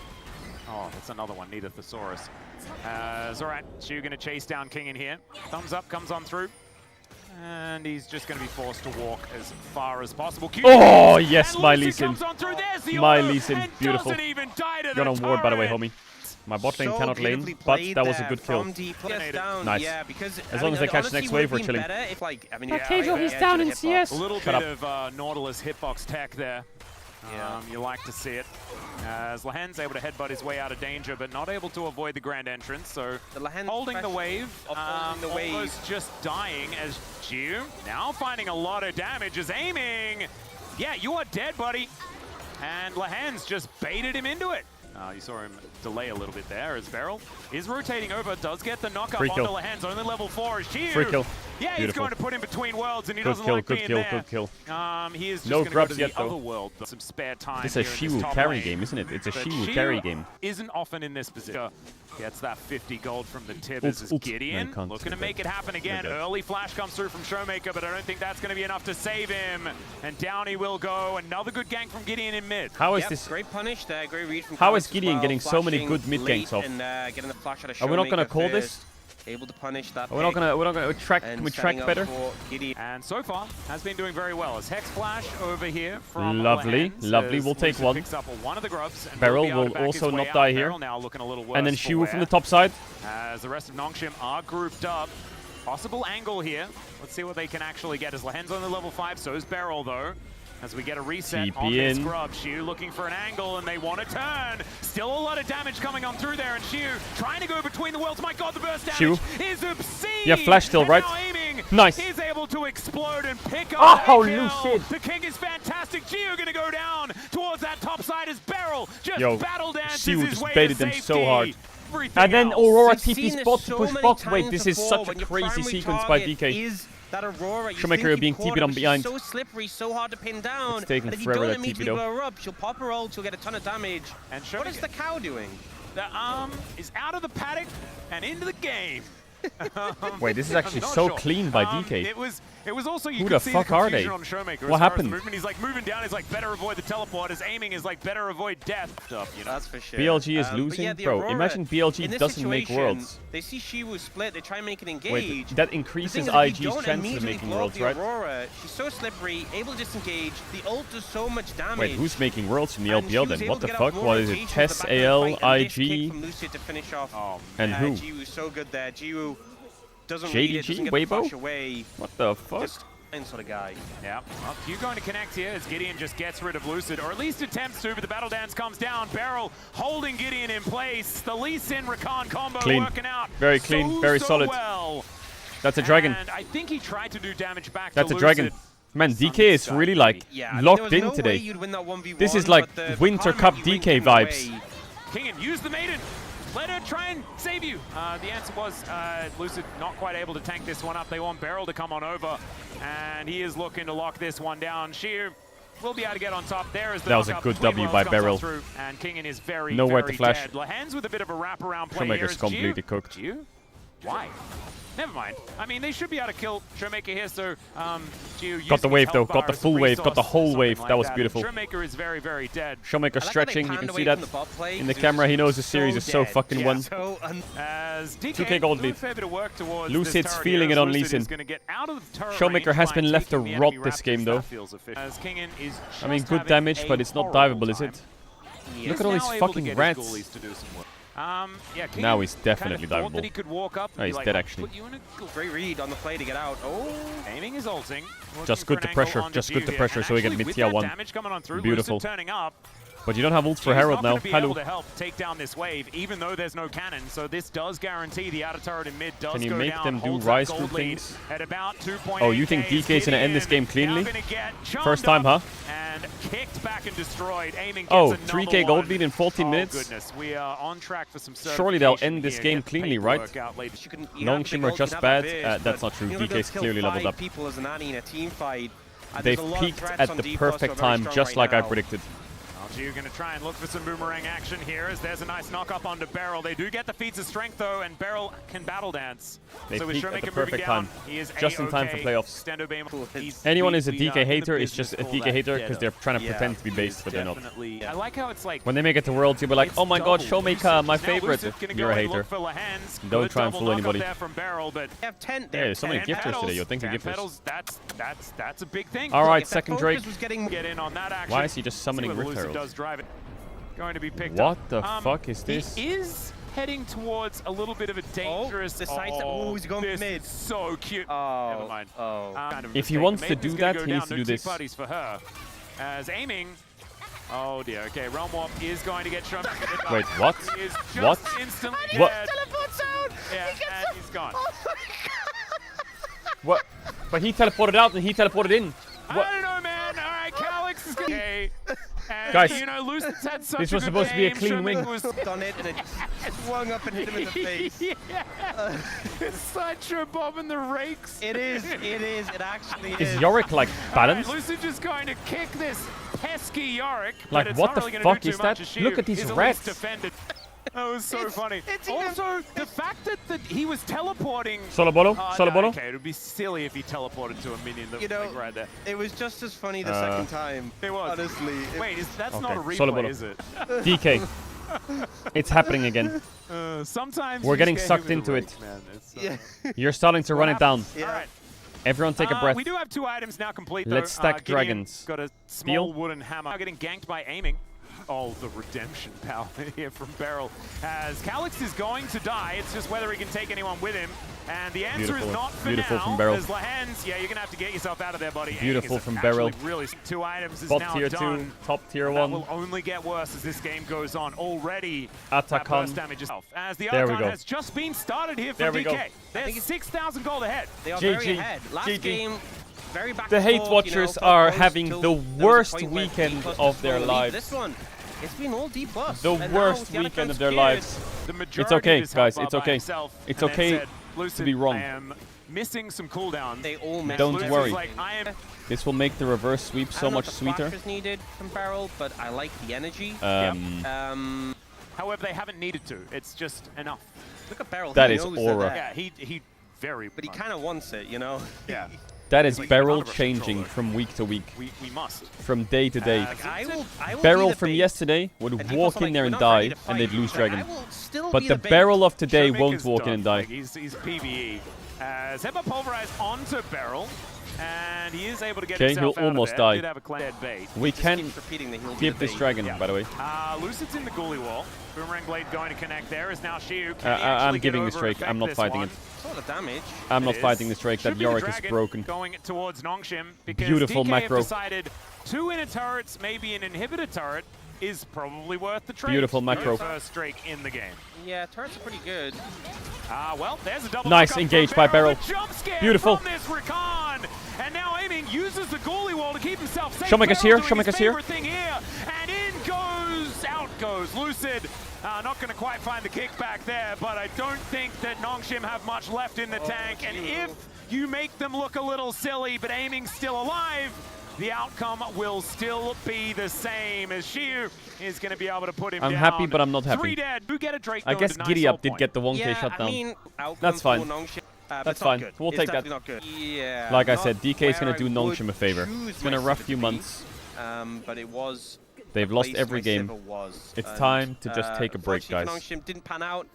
Oh, that's another one. Neither Thesaurus. It's alright. Q going to chase down King in here. Thumbs up comes on through. And he's just going to be forced to walk as far as possible. Oh, yes, my Lee Sin. My Lee Sin, beautiful. You're on ward, by the way, homie. My bot lane cannot lane, but that was a good kill. Nice. As long as they catch next wave, we're chilling. Caedrel, he's down in CS. A little bit of Nautilus hitbox tech there. You like to see it. As Lahen's able to headbutt his way out of danger, but not able to avoid the grand entrance. So holding the wave, almost just dying as Jiu now finding a lot of damage, is aiming. Yeah, you are dead, buddy. And Lahen's just baited him into it. You saw him delay a little bit there as Beryl is rotating over, does get the knock up onto Lahen's. Only level 4 is Shiu. Free kill. Yeah, he's going to put him between worlds, and he good doesn't kill, like good being kill, there. Good kill. He is just no going to go to yet, the other world. Some spare time. This is a Shiu carry game, isn't it? It's a Shiu carry game. Isn't often in this position. Gets that 50 gold from the tip. This is Gideon looking to make it happen again. Early flash comes through from Showmaker, but I don't think that's going to be enough to save him. And down he will go. Another good gank from Gideon in mid. How is this? Great punish there. Great read from How is Gideon getting so many good mid ganks off? Are we not going to call this? Able to punish that. We're not gonna track. Can we track better? And so far has been doing very well. As Hex Flash over here from lovely. We'll take one. Picks up one of the grubs and Beryl will also not die here. Now looking a little worse and then Shiu from the top side. As the rest of Nongshim are grouped up. Possible angle here. Let's see what they can actually get. As Lahen's on the level 5, so is Beryl though. As we get a reset on this scrub, Shiu looking for an angle, and they want to turn. Still a lot of damage coming on through there, and Shiu trying to go between the worlds. My god, the burst damage is obscene! Yeah, flash still, right? Nice. He's able to explode and pick up Lucid! The King is fantastic. Shiu gonna go down towards that top side as Beryl just battle dances Shiu his just way baited to them safety. so hard. And then Aurora TP spot to push bot. Wait, this is such a crazy sequence by DK. That Aurora, Showmaker being TP'd on behind. So slippery, so hard to pin down. It's taking forever to TP though. Blow her up, she'll pop her ult, she'll get a ton of damage. And what is the cow doing? The is out of the paddock and into the game. Wait, this is actually so clean by DK. It was also who the fuck are they? What happened? He's like moving down. He's like better avoid the teleport. His aiming is like better avoid death. Stuff, you know. That's for sure. BLG is losing, yeah, bro. Aurora, imagine BLG doesn't make worlds. They see Shiwu split. They try and make it engage. Wait, that increases IG's chances of making worlds, right? Aurora, she's so slippery, able to disengage. The ult does so much damage. Wait, who's making worlds from the LPL then? What the fuck? What is it? Tess, AL, IG, and who? Jiwoo so good there. Jiwoo doesn't JDG, Weibo? What the fuck? Just sort of guy. Yeah. Well, Q going to connect here as Gideon just gets rid of Lucid, or at least attempts to, but the battle dance comes down. Beryl holding Gideon in place. The Lee Sin Rakan combo working out. Very clean, very solid. Well. That's a dragon. And I think he tried to do damage back That's to a dragon. Man, DK is really like locked in today. This is like Winter Cup DK vibes. Kingen, use the maiden. Let her try and save you. The answer was Lucid not quite able to tank this one up. They want Beryl to come on over, and he is looking to lock this one down. Sheer will be able to get on top. There is the that was a good W by Beryl. And Kingen is very, nowhere very to flash. dead. Lahen's with a bit of a wraparound play Showmaker's completely cooked. Why? Never mind. I mean, they should be able to kill Showmaker here, so got the wave though, got the full wave, got the whole wave. That was beautiful. Showmaker is very, very dead. Showmaker stretching, you can see that in the camera. He knows the series is so fucking won. As 2k gold lead. Lucid's feeling it on Lee Sin. Showmaker has been left to rot this game though. I mean, good damage, but it's not diveable, is it? Look at all these fucking rats. Now he's definitely diveable. Oh, he's dead actually. Great read on the play to get out. Oh, aiming is ulting. Just good to pressure. Just good to pressure so we get mid tier 1. Beautiful. But you don't have ult for Herald now. Hello. To help take down this wave, even though there's no cannon. So this does guarantee the outer turret in mid does Can you go make down, them do rise through things? At about 2.8. Oh, you think DK is gonna end this game cleanly? First time, huh? And kicked back and destroyed. Aiming gets oh, 3k gold lead in 14 minutes. Goodness, we are on track for some. Surely they'll end this game cleanly, right? Nongshim are just bad. That's not true. DK's clearly leveled up. People as an Annie in a team fight. They've peaked at the perfect time, just like I predicted. You're going to try and look for some boomerang action here as there's a nice knock up onto Beryl. They do get the feats of strength though, and Beryl can battle dance. They so peaked at the perfect time, just in time for playoffs. Anyone is a DK hater is just a DK hater because they're trying to pretend to be based, but they're not. I like how it's like when they make it to Worlds, you'll be like, oh my god, Showmaker, my favorite. You're a hater. Don't try and fool anybody. Yeah, so many gifters today. You're thinking gifters. That's a big thing. All right, second Drake. Get in on that action. Why is he just summoning Rift Herald? Does drive it. Going to be picked what the fuck is this? He is heading towards a little bit of a dangerous. He's going this mid. Is so cute. Oh, never mind. Oh. If he wants to do that, he needs to do this. Buddies for her. As aiming. Oh dear. Okay, Realm Warp is going to get shown. Wait, what? What? Instantly what? Teleports out. Yeah, and he's gone. Oh my god. What? But he teleported out and he teleported in. What? I don't know, man. All right, Calyx is going to. And, guys, you know, Lucid's had such this was supposed to be a clean win. Was on it and it just swung up and hit him in the face. It's such a bomb in the rakes. It is. It actually is. Is Yorick like balanced? Right, Lucid just going to kick this pesky Yorick. Like, what the fuck is that? Look at these rats. That was so funny. Also, the fact that he was teleporting. Solo bolo? Solo bolo? Okay, it would be silly if he teleported to a minion that was like right there. It was just as funny the second time. It was. Honestly. Wait, that's not a replay, Solo bolo. is it? DK. It's happening again. Sometimes we're getting sucked into it. You're starting to run it down. Yeah. All right. Everyone take a breath. We do have 2 items now complete, though. Let's stack dragons. Got a small wooden hammer. Now getting ganked by aiming. Oh, the redemption power here from Beryl. As Calyx is going to die, it's just whether he can take anyone with him. And the answer is not for Beautiful now. from Beryl. There's Lahen's. Yeah, you're going to have to get yourself out of there, buddy. Beautiful from Beryl. Really, 2 items is Bot now tier done. 2, top tier 1. That will only get worse as this game goes on. Already, Atakan. Damage is as the Atakan has just been started here from DK. There's 6,000 gold ahead. They are very ahead. Last game, very back the Hate Watchers are having the worst weekend of their lives. This one, it's been all D+. The worst weekend of their lives. It's okay, guys. It's okay. It's okay to be wrong. I am missing some cooldowns. They all miss. Don't worry. Like, this will make the reverse sweep so much sweeter. Is needed from Beryl, but I like the energy. However, they haven't needed to. It's just enough. Look at Beryl. That is aura. Yeah, he very. But he kind of wants it, you know. Yeah. That is Beryl changing from week to week. We must. From day to day. I will Beryl from yesterday would walk in there and die, and they'd lose Dragon. But the Beryl of today won't walk in and die. He's PvE. Zeba pulverized onto Beryl, and he is able to get himself he'll almost die. We can give this Dragon, by the way. Lucid's in the Ghoulie wall. Boomerang Blade going to connect there is now Shiu. I'm giving this Drake. I'm not fighting it. A lot of damage. I'm not fighting this Drake. That Yorick is broken. Going towards Nongshim because Beautiful DK macro. have decided 2 inner turrets, maybe an inhibitor turret, is probably worth the trade. Beautiful macro. First Drake in the game. Yeah, turrets are pretty good. Well, there's a double nice engaged by Beryl. Beautiful. From this Rakan. And now aiming uses the Ghoulie wall to keep himself safe. Showmaker's here. Showmaker's here. And in goes, out goes Lucid. Not going to quite find the kickback there, but I don't think that Nongshim have much left in the tank. And if you make them look a little silly, but aiming's still alive, the outcome will still be the same as Shiu is going to be able to put him down. I'm happy, but I'm not happy. 3 dead. Who get a Drake? I guess Giddy Up did get the 1k shutdown. I mean, that's fine. That's fine. Good. We'll take that. Not good. Yeah, like I said, DK is going to do Nongshim a favor. It's been a rough few months. But it was. They've lost every game. It's time to just take a break, guys. Nongshim didn't pan out.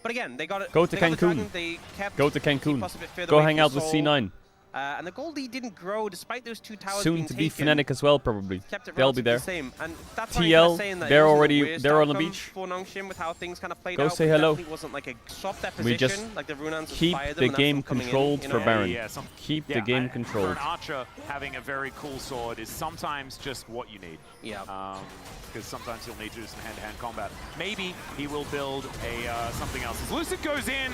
But again, they got it. Go to Cancun. Go to Cancun. Go hang out with C9. And the gold lead didn't grow despite those 2 towers soon being to be taken. Fnatic as well, probably. They'll be there. And that's TL, they're on the beach. For Nongshim with how things kind of played Go out. say hello. It wasn't like a soft deposition, We just like the Runans keep the game controlled for Baron. Keep the game controlled. For an archer, having a very cool sword is sometimes just what you need. Yeah. Because sometimes you'll need to do some hand-to-hand combat. Maybe he will build a something else. As Lucid goes in,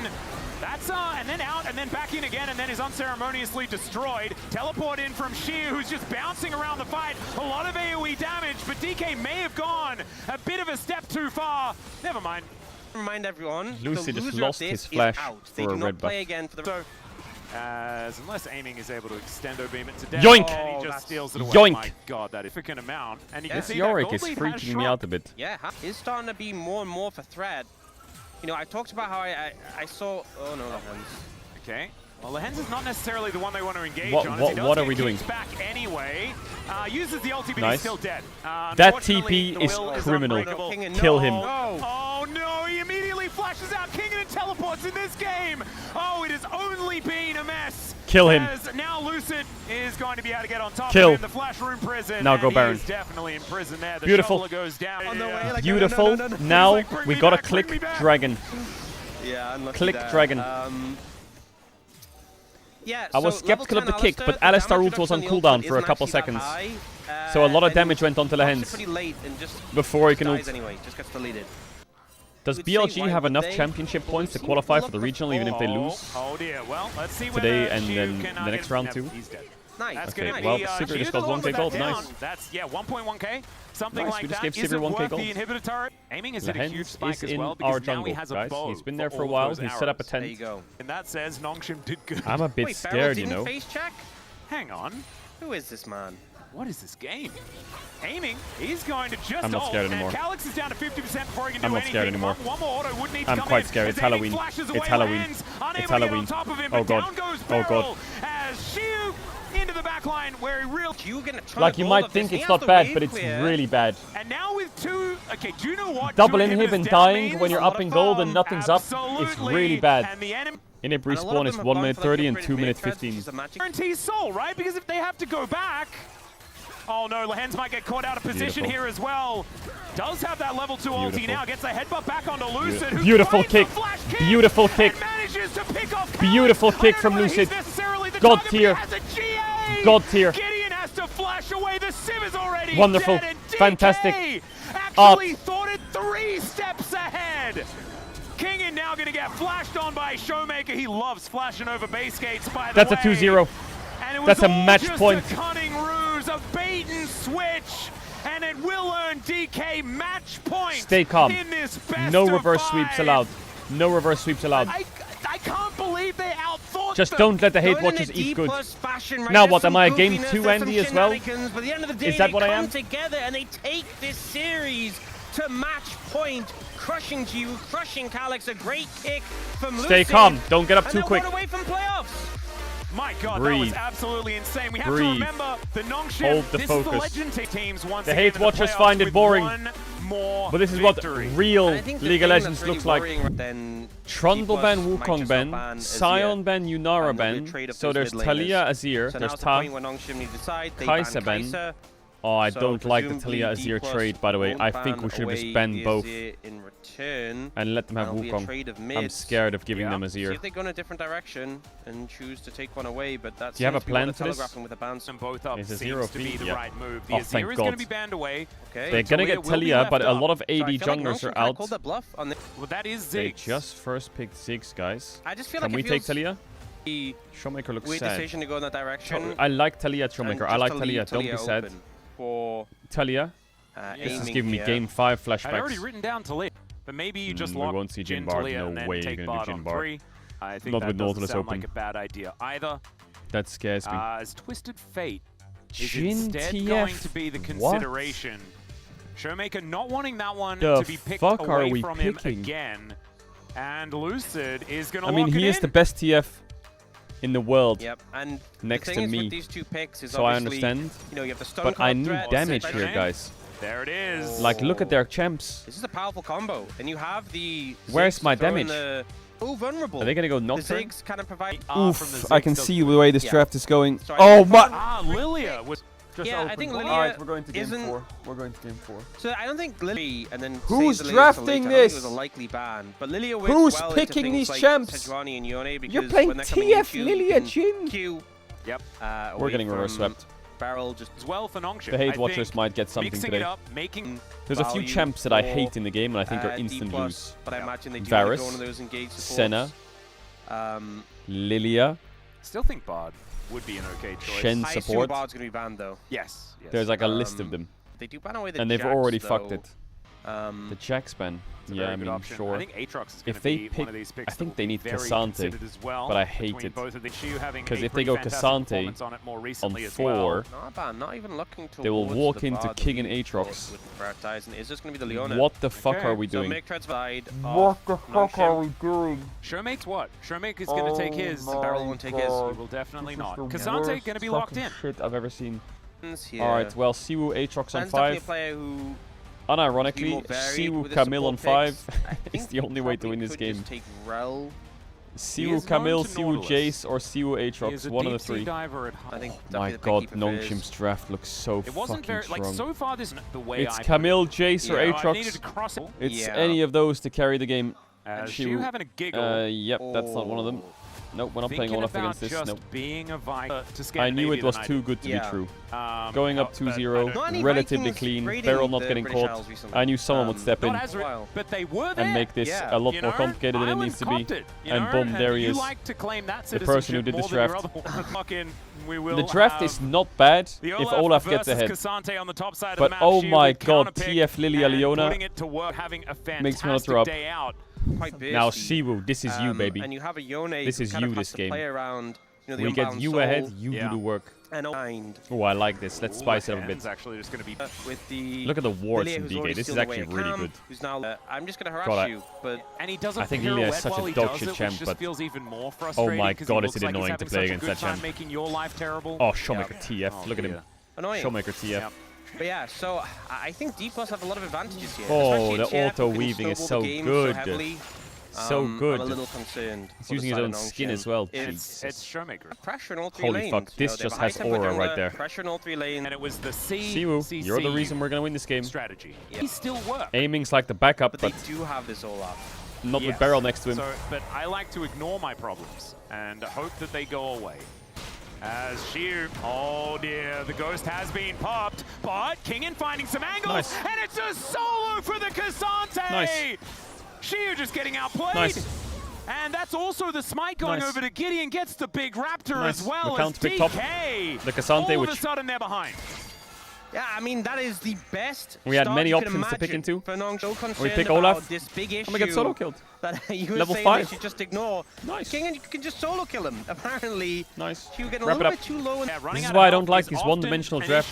that's and then out, and then back in again, and then is unceremoniously destroyed. Teleport in from Shiu, who's just bouncing around the fight. A lot of AoE damage, but DK may have gone a bit of a step too far. Never mind. Remind everyone, Lucy just lost his flash for a red buff. Again for the unless aiming is able to extendo beam it to death, Yoink! And he just steals it away. Yoink! My God, that is a freaking amount. And you can This see Yorick that is gold lead has freaking me out a bit. Yeah, it's starting to be more and more for Thread. You know, I talked about how I saw. Oh no, that one's. Okay. Well, the Hens is not necessarily the one they want to engage on. What are we doing? Back anyway. Uses the ulti, but nice. he's still dead. That TP is criminal. Kill him. Oh no, he immediately flashes out. Kingen teleports in this game. Oh, it has only been a mess. Kill him. As now Lucid is going to be able to get on top Kill. of him. The Flash Room prison. Now go Baron. He's definitely in prison there. The Beautiful. goes down. Beautiful. Now we gotta click Dragon. Yeah, click Dragon. Yeah, I was skeptical of the kick, but Alistar ult was on cooldown for a couple seconds. So a lot of damage went onto the Hens before he can ult. Does BLG have enough championship points to qualify for the regional even if they lose today and then the next round too? Nice. Okay, well, Sivir just got 1k gold, nice. That's, 1.1k, something like we just that. gave Sivir 1k gold. The inhibitor turret? Aiming is at a huge spike as well, our because jungle, now he has a guys. bow. He's been there for a while, he's set up a tent. There you go. And that says Nongshim did good. I'm a bit scared, you know. Face check? Hang on. Who is this man? What is this game? Aiming, he's going to just I'm not scared anymore. And Calyx is down to 50% before he can do anything. I'm not scared anymore. One more auto would need to I'm come quite in. scared. It's Halloween. It's Halloween. It's Halloween. Oh god. Oh god. As Shiu into the back line where he really like you might think it's not bad, but it's really bad. And now with two, okay, do you know what? Double inhib and dying when you're up in gold and nothing's up is really bad. Inhib respawn is 1 minute 30 and 2 minute 15. Guarantees soul, right? Because if they have to go back. Oh no, Lehens might get caught out of position here as well. Does have that level 2 ulti now, gets a headbutt back onto Lucid. Beautiful kick. Beautiful kick. Beautiful kick from Lucid. God tier. God tier. Gideon has to flash away. The Civ is already wonderful. Dead, and Fantastic. Actually thought it 3 steps ahead. Kingen now going to get flashed on by Showmaker. He loves flashing over base gates, by the way. That's a 2-0. That's a match point. A cunning ruse, a bait and switch, and it will earn DK match points. Stay calm. In this best no of reverse 5. sweeps allowed. No reverse sweeps allowed. I can't believe they outthought Just them. don't let the hate watchers eat good. Now what, am I a game 2 Andy as well? Is that what I am? Together and they take this series to match point, crushing G, crushing Calyx, a great kick from Lucid. Stay calm, don't get up too quick. Away from playoffs. My God, Breathe. that was absolutely insane. We have Breathe. to remember the Nongshim. Hold the this focus. Is the legend teams once the hate watchers find it boring. But this is what real League of Legends really looks like. Trundle ban, Wukong ban, Sion ban, Yunara ban. So there's Talia Azir, there's Ta, Kai'Sa ban. Oh, I don't like the Talia Azir trade, by the way. I think we should just ban both and let them have Wukong. I'm scared of giving them Azir. See if they go in a different direction and choose to take one away, but that's do you have a plan for this? With a ban both up is a seems to be the right move. The oh, Azir thank is God. Going to be banned away. Okay. They're going to get Talia, but a lot of AD junglers are out. Well, that is Ziggs. They just first picked Ziggs, guys. I just feel Can like we take Talia? Showmaker looks sad. Decision to go in that direction. I like Talia Showmaker. I like Talia. Don't be sad. Talia. This is giving me game 5 flashbacks. I'd already written down Talia, but maybe you just lock we won't see Jin in Bard. Talia No and then way take you're going to do Jin Bard on Bard. 3. I think Not that with doesn't Nautilus sound open. like a bad idea either. That scares me. As Twisted Fate is instead going to be the consideration. Showmaker not wanting that one to be picked away from him again. And Lucid is going to lock it in. I mean, he is the best TF in the world. Yep, and next the to thing me. is with these two picks is so I understand. You know, you have the stun but I need damage here, guys. There it is. Like, look at their champs. This is a powerful combo, and you have the. Where's my damage? Oh, vulnerable. Are they gonna go Nocturne? The Ziggs kind of provide. Oof! I can see the way this draft is going. Oh my! Lilia was. Just I think Lilia Alright, we're going to game 4. We're going to game 4. So I don't think Lilia and then who's drafting this? It was a likely ban, but Lilia who's picking these champs? And Yone, you're playing TF Lilia Jhin. Yep. We're getting reverse swept. Barrel just as well for Nongshim. The hate watchers might get something today. There's a few champs that I hate in the game and I think are instant lose. But I imagine they do Varus, one of those engaged Senna, Lilia. Still think Bard would be an okay choice. Shen I support. Bard's gonna be banned though. Yes. There's like a list of them. They do ban away the and they've Jax, already though. fucked it. The Jax ban. Yeah, I mean, sure. I think Aatrox is if they pick, I think they need Cassante, but I hate it. Because if they go Cassante on 4, not even looking they will walk into King and Aatrox. It's just going to be the Leona. What the fuck are we doing? What the fuck are we doing? Showmake's what? Showmake is going to take his. Barrel won't take his. He will definitely not. Cassante going to be locked in. Shit I've ever seen. Alright, well, Siwu Aatrox on 5. Unironically, Siwu Camille on 5 is the only way to win this game. Siwu Camille, Siwu Jace, or Siwu Aatrox, one of the 3. My god, Nongshim's draft looks so fucking strong. So far this the way it's Camille, Jace, or Aatrox. It's any of those to carry the game. Siwu having a giggle. Yep, that's not one of them. Nope, we're not playing Olaf against this. Nope. I knew it was too good to be true. Going up 2-0, relatively clean, Barrel not getting caught. I knew someone would step in and make this a lot more complicated than it needs to be. And boom, there he is. The person who did this draft. The draft is not bad if Olaf gets ahead. But oh my god, TF Lilia Leona makes me want to throw up. Now Siwu, this is you, baby. And you have a Yone this is you this game. Around, you know, we get you ahead, you do the work. And oh, I like this. Let's spice it up a bit. Actually just gonna be with the look at the wards in DK. This is actually really good. Who's now, I'm just gonna harass you, but and he doesn't. I think Lilia is such a dog shit champ, but feels even more frustrating. Oh my god, is it annoying to play against that champ? Making your life terrible. Oh, Showmaker TF. Look at him. Annoying. Showmaker TF. But yeah, so I think D+ have a lot of advantages here. Oh, the auto weaving is so good. So good. I'm a little concerned. He's using his own skin as well. It's Showmaker. Pressure in all 3 Holy lanes. fuck, this just has aura right there. Pressure in all 3 lanes. And it was the Siwu, you're the reason we're gonna win this game. Strategy. He still works. Aiming's like the backup, but they do have this all up. Not with Barrel next to him. So, but I like to ignore my problems and hope that they go away. As Xiu, oh dear, the ghost has been popped, but Kingen finding some angles, and it's a solo for the Cassante! Nice. Xiu just getting outplayed. Nice. And that's also the smite going over to Gideon, gets the big raptor as well as DK. The Cassante, all of a sudden they're behind. Yeah, I mean, that is the best. We had many options to pick into. We pick Olaf. This big issue I'm gonna get solo killed. That you Level 5. You should just ignore. Nice. King, you can just solo kill him. Apparently, nice. You get a little bit too low. This is why I don't like these one-dimensional drafts.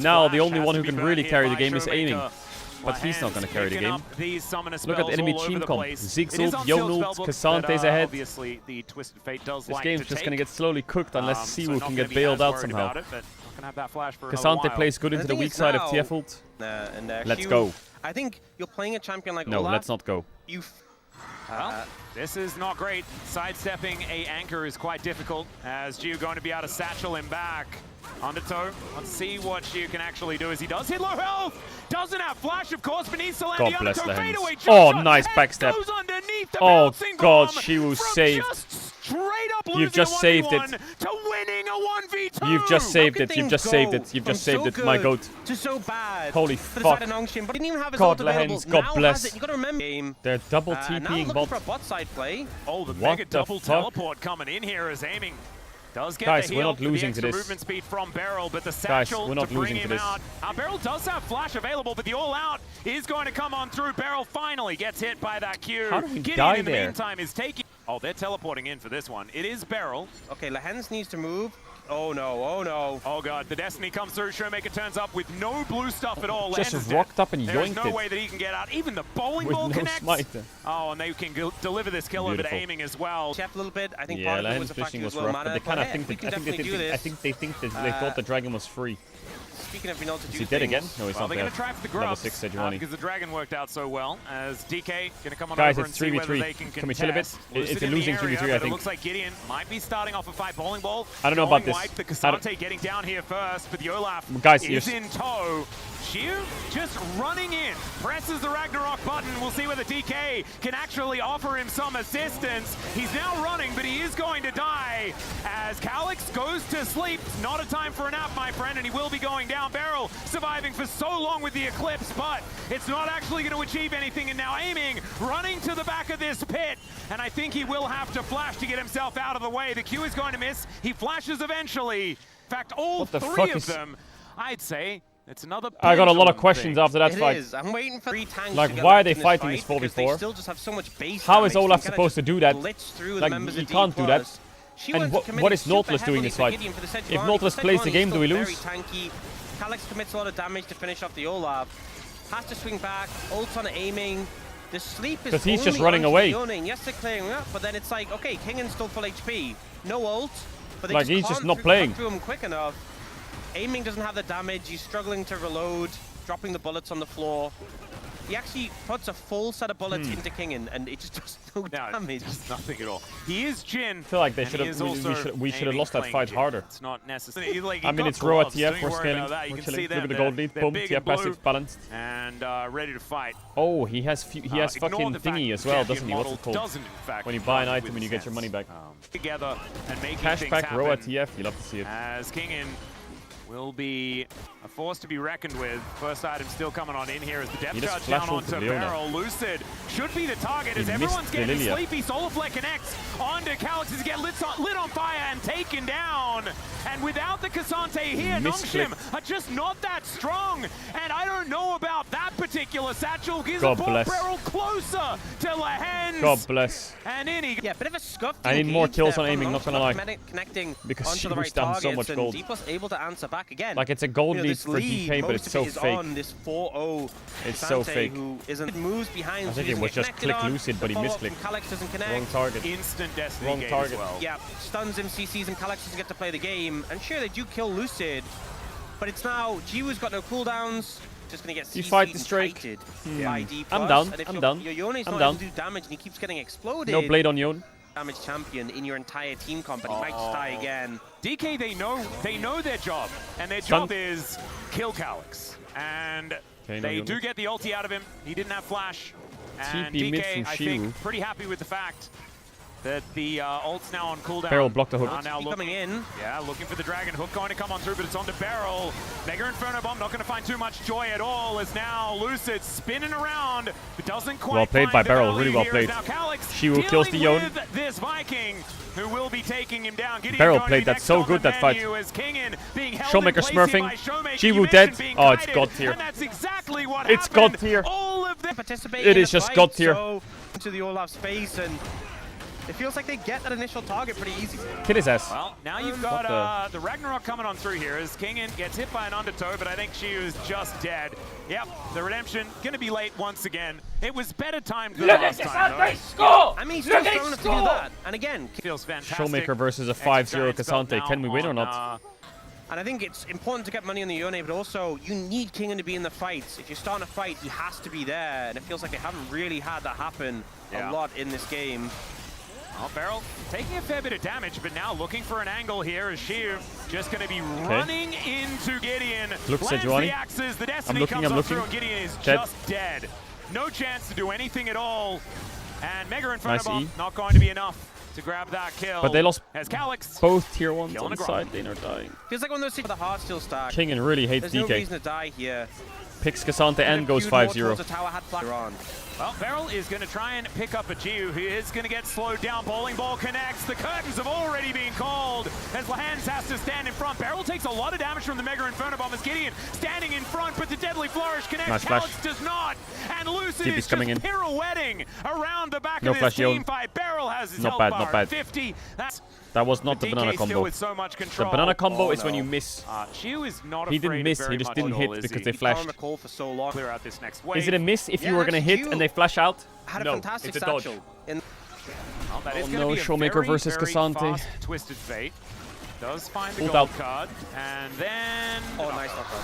Now the only one who can really carry the game is aiming. But he's not going to carry the game. Look at the enemy team comp. Zigzult, Yonult, Cassante's ahead. This game's just going to get slowly cooked unless Siwu can get bailed out somehow. Cassante plays good into the weak side of TF ult. Let's go. I think you're playing a champion like No, Olaf. let's not go. Well, this is not great. Sidestepping a anchor is quite difficult, as Xiu going to be able to satchel him back. Undertow, let's see what Xiu can actually do as he does hit low health. Doesn't have flash, of course, but needs to land the Undertow fadeaway. Oh, nice backstep. Oh god, Xiu saved. You've just saved it. You've just saved it. You've just saved it. You've just saved it. My goat. So bad. Holy fuck. God, Lehens, God bless. They're double TPing bot. Oh, the mega double teleport coming in here as aiming. Does get guys, the we're not losing to this. Movement speed from Barrel, but the satchel guys, we're not to bring losing him to this. out. Barrel does have flash available, but the all-out is going to come on through. Barrel finally gets hit by that Q. How do we Gideon die in the meantime is taking... Oh, they're teleporting in for this one. It is Barrel. Okay, Lehens needs to move. Oh no, oh no. Oh god, the Destiny comes through. Showmaker turns up with no blue stuff at all. Just rocked up and yoinked it. There's no way that he can get out. Even the bowling ball connects. Smite. Oh, and they can deliver this kill over to aiming as well. Chef a little bit. I think yeah, part of it was the fact he was low mana. They kind of think that I think they thought the dragon was free. Speaking of being able to do is he dead again? No, he's not they're dead. Going to try for the grubs, because the dragon worked out so well. As DK going to come on over and see whether they can contest. Can we chill a bit? It's a losing 3v3, I think. It looks like Gideon might be starting off a fight. Bowling ball. I don't know about this. The Caedrel getting down here first, but the Olaf is in tow. Shiu just running in, presses the Ragnarok button. We'll see whether DK can actually offer him some assistance. He's now running, but he is going to die as Calyx goes to sleep. Not a time for a nap, my friend, and he will be going down. Beryl surviving for so long with the Eclipse, but it's not actually going to achieve anything, and now aiming, running to the back of this pit, and I think he will have to flash to get himself out of the way. The Q is going to miss. He flashes eventually. In fact, all three of them, I'd say. It's another. I got a lot of questions after that fight. I'm waiting for 3 tanks. Like, why are they fighting this 4v4? Still just have so much base. How is Olaf supposed to do that? Like, he can't do that. And what is Nautilus doing this fight? If Nautilus plays the game, do we lose? Calyx commits a lot of damage to finish off the Olaf. Has to swing back. Ults on aiming. The sleep is because he's just running away. Yes, they're clearing up, but then it's like, okay, Kingan's still full HP. No ult. But they like, he's just not playing. Through him quick enough. Aiming doesn't have the damage, he's struggling to reload, dropping the bullets on the floor. He actually puts a full set of bullets into Kingan, and it just does no damage. Just nothing at all. He is Jhin. I feel like they should have. We should have lost that fight harder. It's not necessary. Like, I mean, it's raw at TF. We're scaling. We're chilling. Look at the gold lead. Boom. TF passive balanced. And ready to fight. Oh, he has fucking thingy as well, doesn't he? What's it called? When you buy an item and you get your money back. Together and making cashback raw at TF. You love to see it. As Kingan will be a force to be reckoned with. First item still coming on in here as the depth charge down onto Beryl. Lucid should be the target as everyone's getting sleepy. Solar Flare connects onto Calyx as he gets lit on fire and taken down. And without the Cassante here, Nongshim are just not that strong. And I don't know about that particular satchel. Gives a poor Beryl closer to Lahens. God bless. And in he... Yeah, bit of a scuff. I need more kills on aiming, not gonna lie. Connecting because onto the right down so much gold. D+ able to answer back again. Like, it's a gold lead for DK, but it's so fake. This 4-0 it's so fake. Who isn't moves behind. I think it was just click Lucid, but he misclicked. Calyx doesn't connect. Wrong target. Instant Destiny wrong target. As well. Yeah, stuns him, CCs him. Calyx doesn't get to play the game. And sure, they do kill Lucid, but it's now Jiwoo's got no cooldowns. Just gonna get CC'd. You fight the Drake. By D+. I'm down. I'm down. Your Yone's not down. able to do damage, and he keeps getting exploded. No blade on Yone. Damage champion in your entire team comp, and he might just die again. DK, they know their job, and their job is kill Calyx. And they do get the ulti out of him. He didn't have flash. And TP mid DK, from I think, pretty happy with the fact that the ult's now on cooldown. Beryl blocked the hook. Now coming in. Yeah, looking for the dragon hook going to come on through, but it's onto Beryl. Mega Inferno Bomb not going to find too much joy at all as now Lucid spinning around, but doesn't quite. Well played by Beryl, really well played. She will kill the Yone. This Viking who will be taking him down. Beryl played that so good that fight. Showmaker smurfing. Jiwoo dead. Oh, it's God tier. And that's exactly what it's God tier. All of them participate. It is just God tier. Into the Olaf space, and it feels like they get that initial target pretty easy. Kid his ass. Well, now you've got the Ragnarok coming on through here as Kingan gets hit by an undertow, but I think she was just dead. Yep, the redemption gonna be late once again. It was better timed than last time, though. Score! I mean, he's still strong enough to do that. And again, feels fantastic. Showmaker versus a 5-0 Cassante. Can we win or not? And I think it's important to get money on the Yone, but also you need Kingan to be in the fights. If you're starting a fight, he has to be there. And it feels like they haven't really had that happen a lot in this game. Well, Beryl taking a fair bit of damage, but now looking for an angle here as Shiu just going to be running into Gideon. Look, Sejuani. The Destiny comes up through and Gideon is just dead. No chance to do anything at all. And Mega Inferno Bomb not going to be enough to grab that kill. But they lost as Calyx both tier 1s on the side lane are dying. Feels like one of those things with the Heartsteel stack. Kingan really hates DK. There's no reason to die here. Picks Cassante and goes 5-0. Well, Beryl is going to try and pick up a Jiwoo who is going to get slowed down. Bowling ball connects. The curtains have already been called as Lahens has to stand in front. Beryl takes a lot of damage from the Mega Inferno Bomb as Gideon standing in front, but the Deadly Flourish connects. Calyx does not. And Lucid is just pirouetting around the back of this team fight. Beryl has his health bar at 50. That's That was not the banana combo. With so much the banana combo is when you miss. He didn't miss, he just didn't hit because they flashed. For so long. Clear out this next wave. Is it a miss if you were going to hit and they flash out? No, it's a dodge. No, Showmaker versus Cassante. Twisted Fate. Does find the gold card. And then... Oh, nice knockout.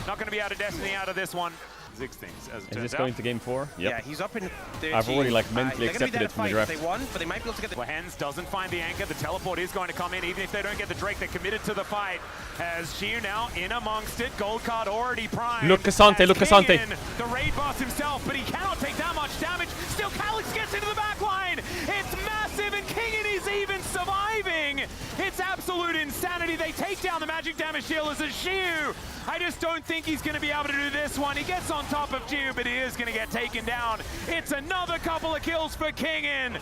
Not going to be out of Destiny out of this one. Ziggs things, as it turns Is this going to game 4? Yep. Yeah, he's up in 13. I've already like mentally accepted it from the draft. They won, but they might be able to get the... Hens doesn't find the anchor. The teleport is going to come in. Even if they don't get the Drake, they're committed to the fight. As Xiu now in amongst it. Gold card already primed. Look, Cassante, look, Cassante. The raid boss himself, but he cannot take that much damage. Still, Calyx gets into the back line. It's massive, and Kingen is even surviving. It's absolute insanity. They take down the magic damage dealers as Xiu. I just don't think he's going to be able to do this one. He gets on top of Xiu, but he is going to get taken down. It's another couple of kills for Kingen.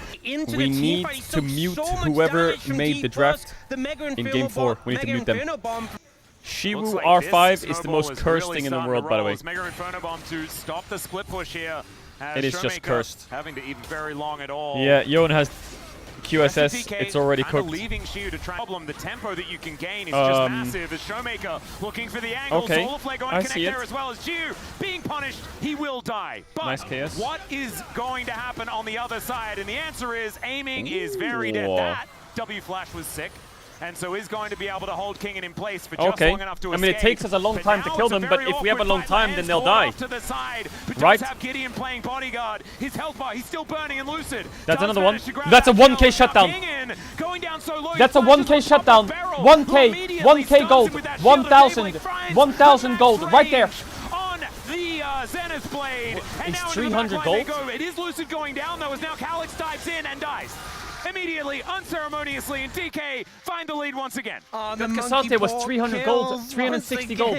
We need to mute whoever made the draft in game 4. We need to mute them. Shiwu like R5 is the most cursed thing in the world, by the way. Mega Inferno Bomb to stop the split push here. It is just cursed. Having to eat very long at all. Yeah, Yoan has QSS, it's already cooked. Leaving Xiu to try problem. The tempo that you can gain is just massive. As Showmaker looking for the angle. Okay, Solar going to connect there as well as Xiu being punished. He will die. But nice KS. What is going to happen on the other side? And the answer is aiming is very dead. That W flash was sick. And so is going to be able to hold Kingen in place for just long enough to escape. I mean, it takes us a long time to kill them, but if we have a long time, then they'll die. To the side, but right? Does have Gideon playing bodyguard. His health bar, he's still burning and lucid. That's another one. That's a 1k shutdown. Going down so low, that's a 1k shutdown. 1k gold. 1,000 gold right there. On the Zenith Blade. And it's now 300 gold. It is lucid going down though, as now Calyx dives in and dies. Immediately, unceremoniously, and DK find the lead once again. The Cassante was 300 gold, 360 gold.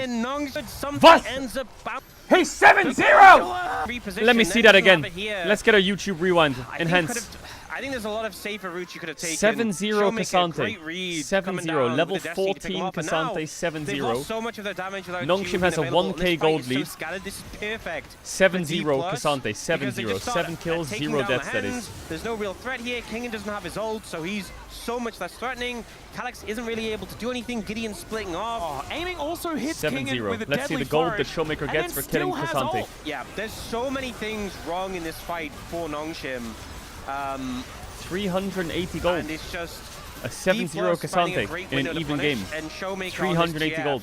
What? Hey, 7-0! Let me see that again. Let's get a YouTube rewind. Enhance. I think there's a lot of safer routes you could have taken. 7-0 Cassante. 7-0. Level 14 Cassante, 7-0. So much of their damage Nongshim has a 1k gold lead. This is perfect. 7-0 Cassante, 7-0. 7 kills, 0 deaths, that is. There's no real threat here. Kingen doesn't have his ult, so he's so much less threatening. Calyx isn't really able to do anything. Gideon splitting off. Aiming also hits Kingen with a Let's see the gold that Showmaker gets for killing Cassante. Yeah, there's so many things wrong in this fight for Nongshim. 380 gold. And it's just a 7-0 Cassante in an even game. 380 gold.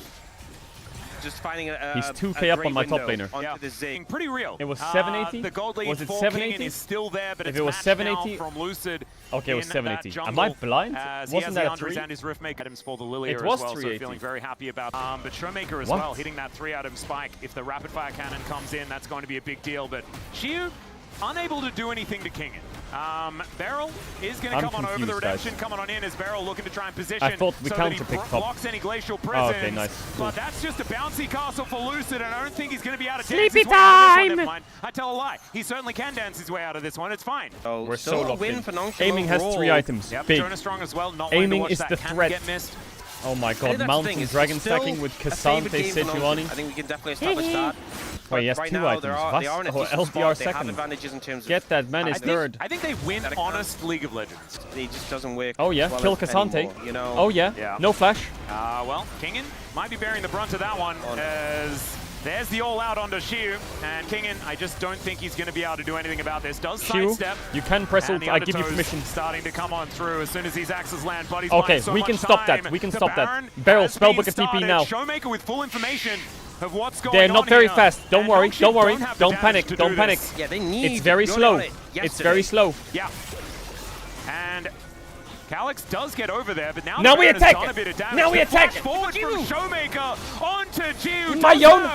Just finding he's 2k up on my top laner. Yeah. Pretty real. It was 780. The gold lead was it for 780? Is still there, but if it was 780 from Lucid. Okay, it was 780. Am I blind? Wasn't that a 3? And his Rift make items for the Lilia it was as well, 380. so feeling very happy about. But Showmaker as well, hitting that 3-item spike. If the rapid fire cannon comes in, that's going to be a big deal. But Xiu unable to do anything to Kingen. Beryl is going to come on over the redemption, coming on in as Beryl looking to try and position. I thought we so counter pick top. Blocks any glacial prisons. Oh, okay, nice. But that's just a bouncy castle for Lucid, and I don't think he's going to be able to dance his way out of this one. Never mind. I tell a lie. He certainly can dance his way out of this one. It's fine. Oh, we're so locked in. For Nongshim Aiming has 3 items. Yep, big. Jonah strong as well. Not Aiming is the threat. Get missed. Oh my god, Mountain Dragon stacking with Cassante Sejuani. I think we can definitely establish that. Wait, he has 2 items. LDR second. Get that man is third. I think they win honest League of Legends. He just doesn't work. Oh yeah, kill Cassante. You know. Oh yeah, no flash. Well, Kingen might be bearing the brunt of that one as there's the all-out onto Xiu, and Kingen, I just don't think he's going to be able to do anything about this. Does sidestep. You can press ult, I give you permission. Starting to come on through as soon as these axes land. Buddy's okay, so we can stop that. We can stop that. Beryl, spellbook a TP now. Showmaker with full information of what's going on. They're not very fast. Don't worry. Don't worry. Don't panic. Do don't panic. Yeah, they need. It's very slow. It's very slow. Yeah. And Calyx does get over there, but now we attack. Now we attack. Forward from Showmaker onto Xiu. My own.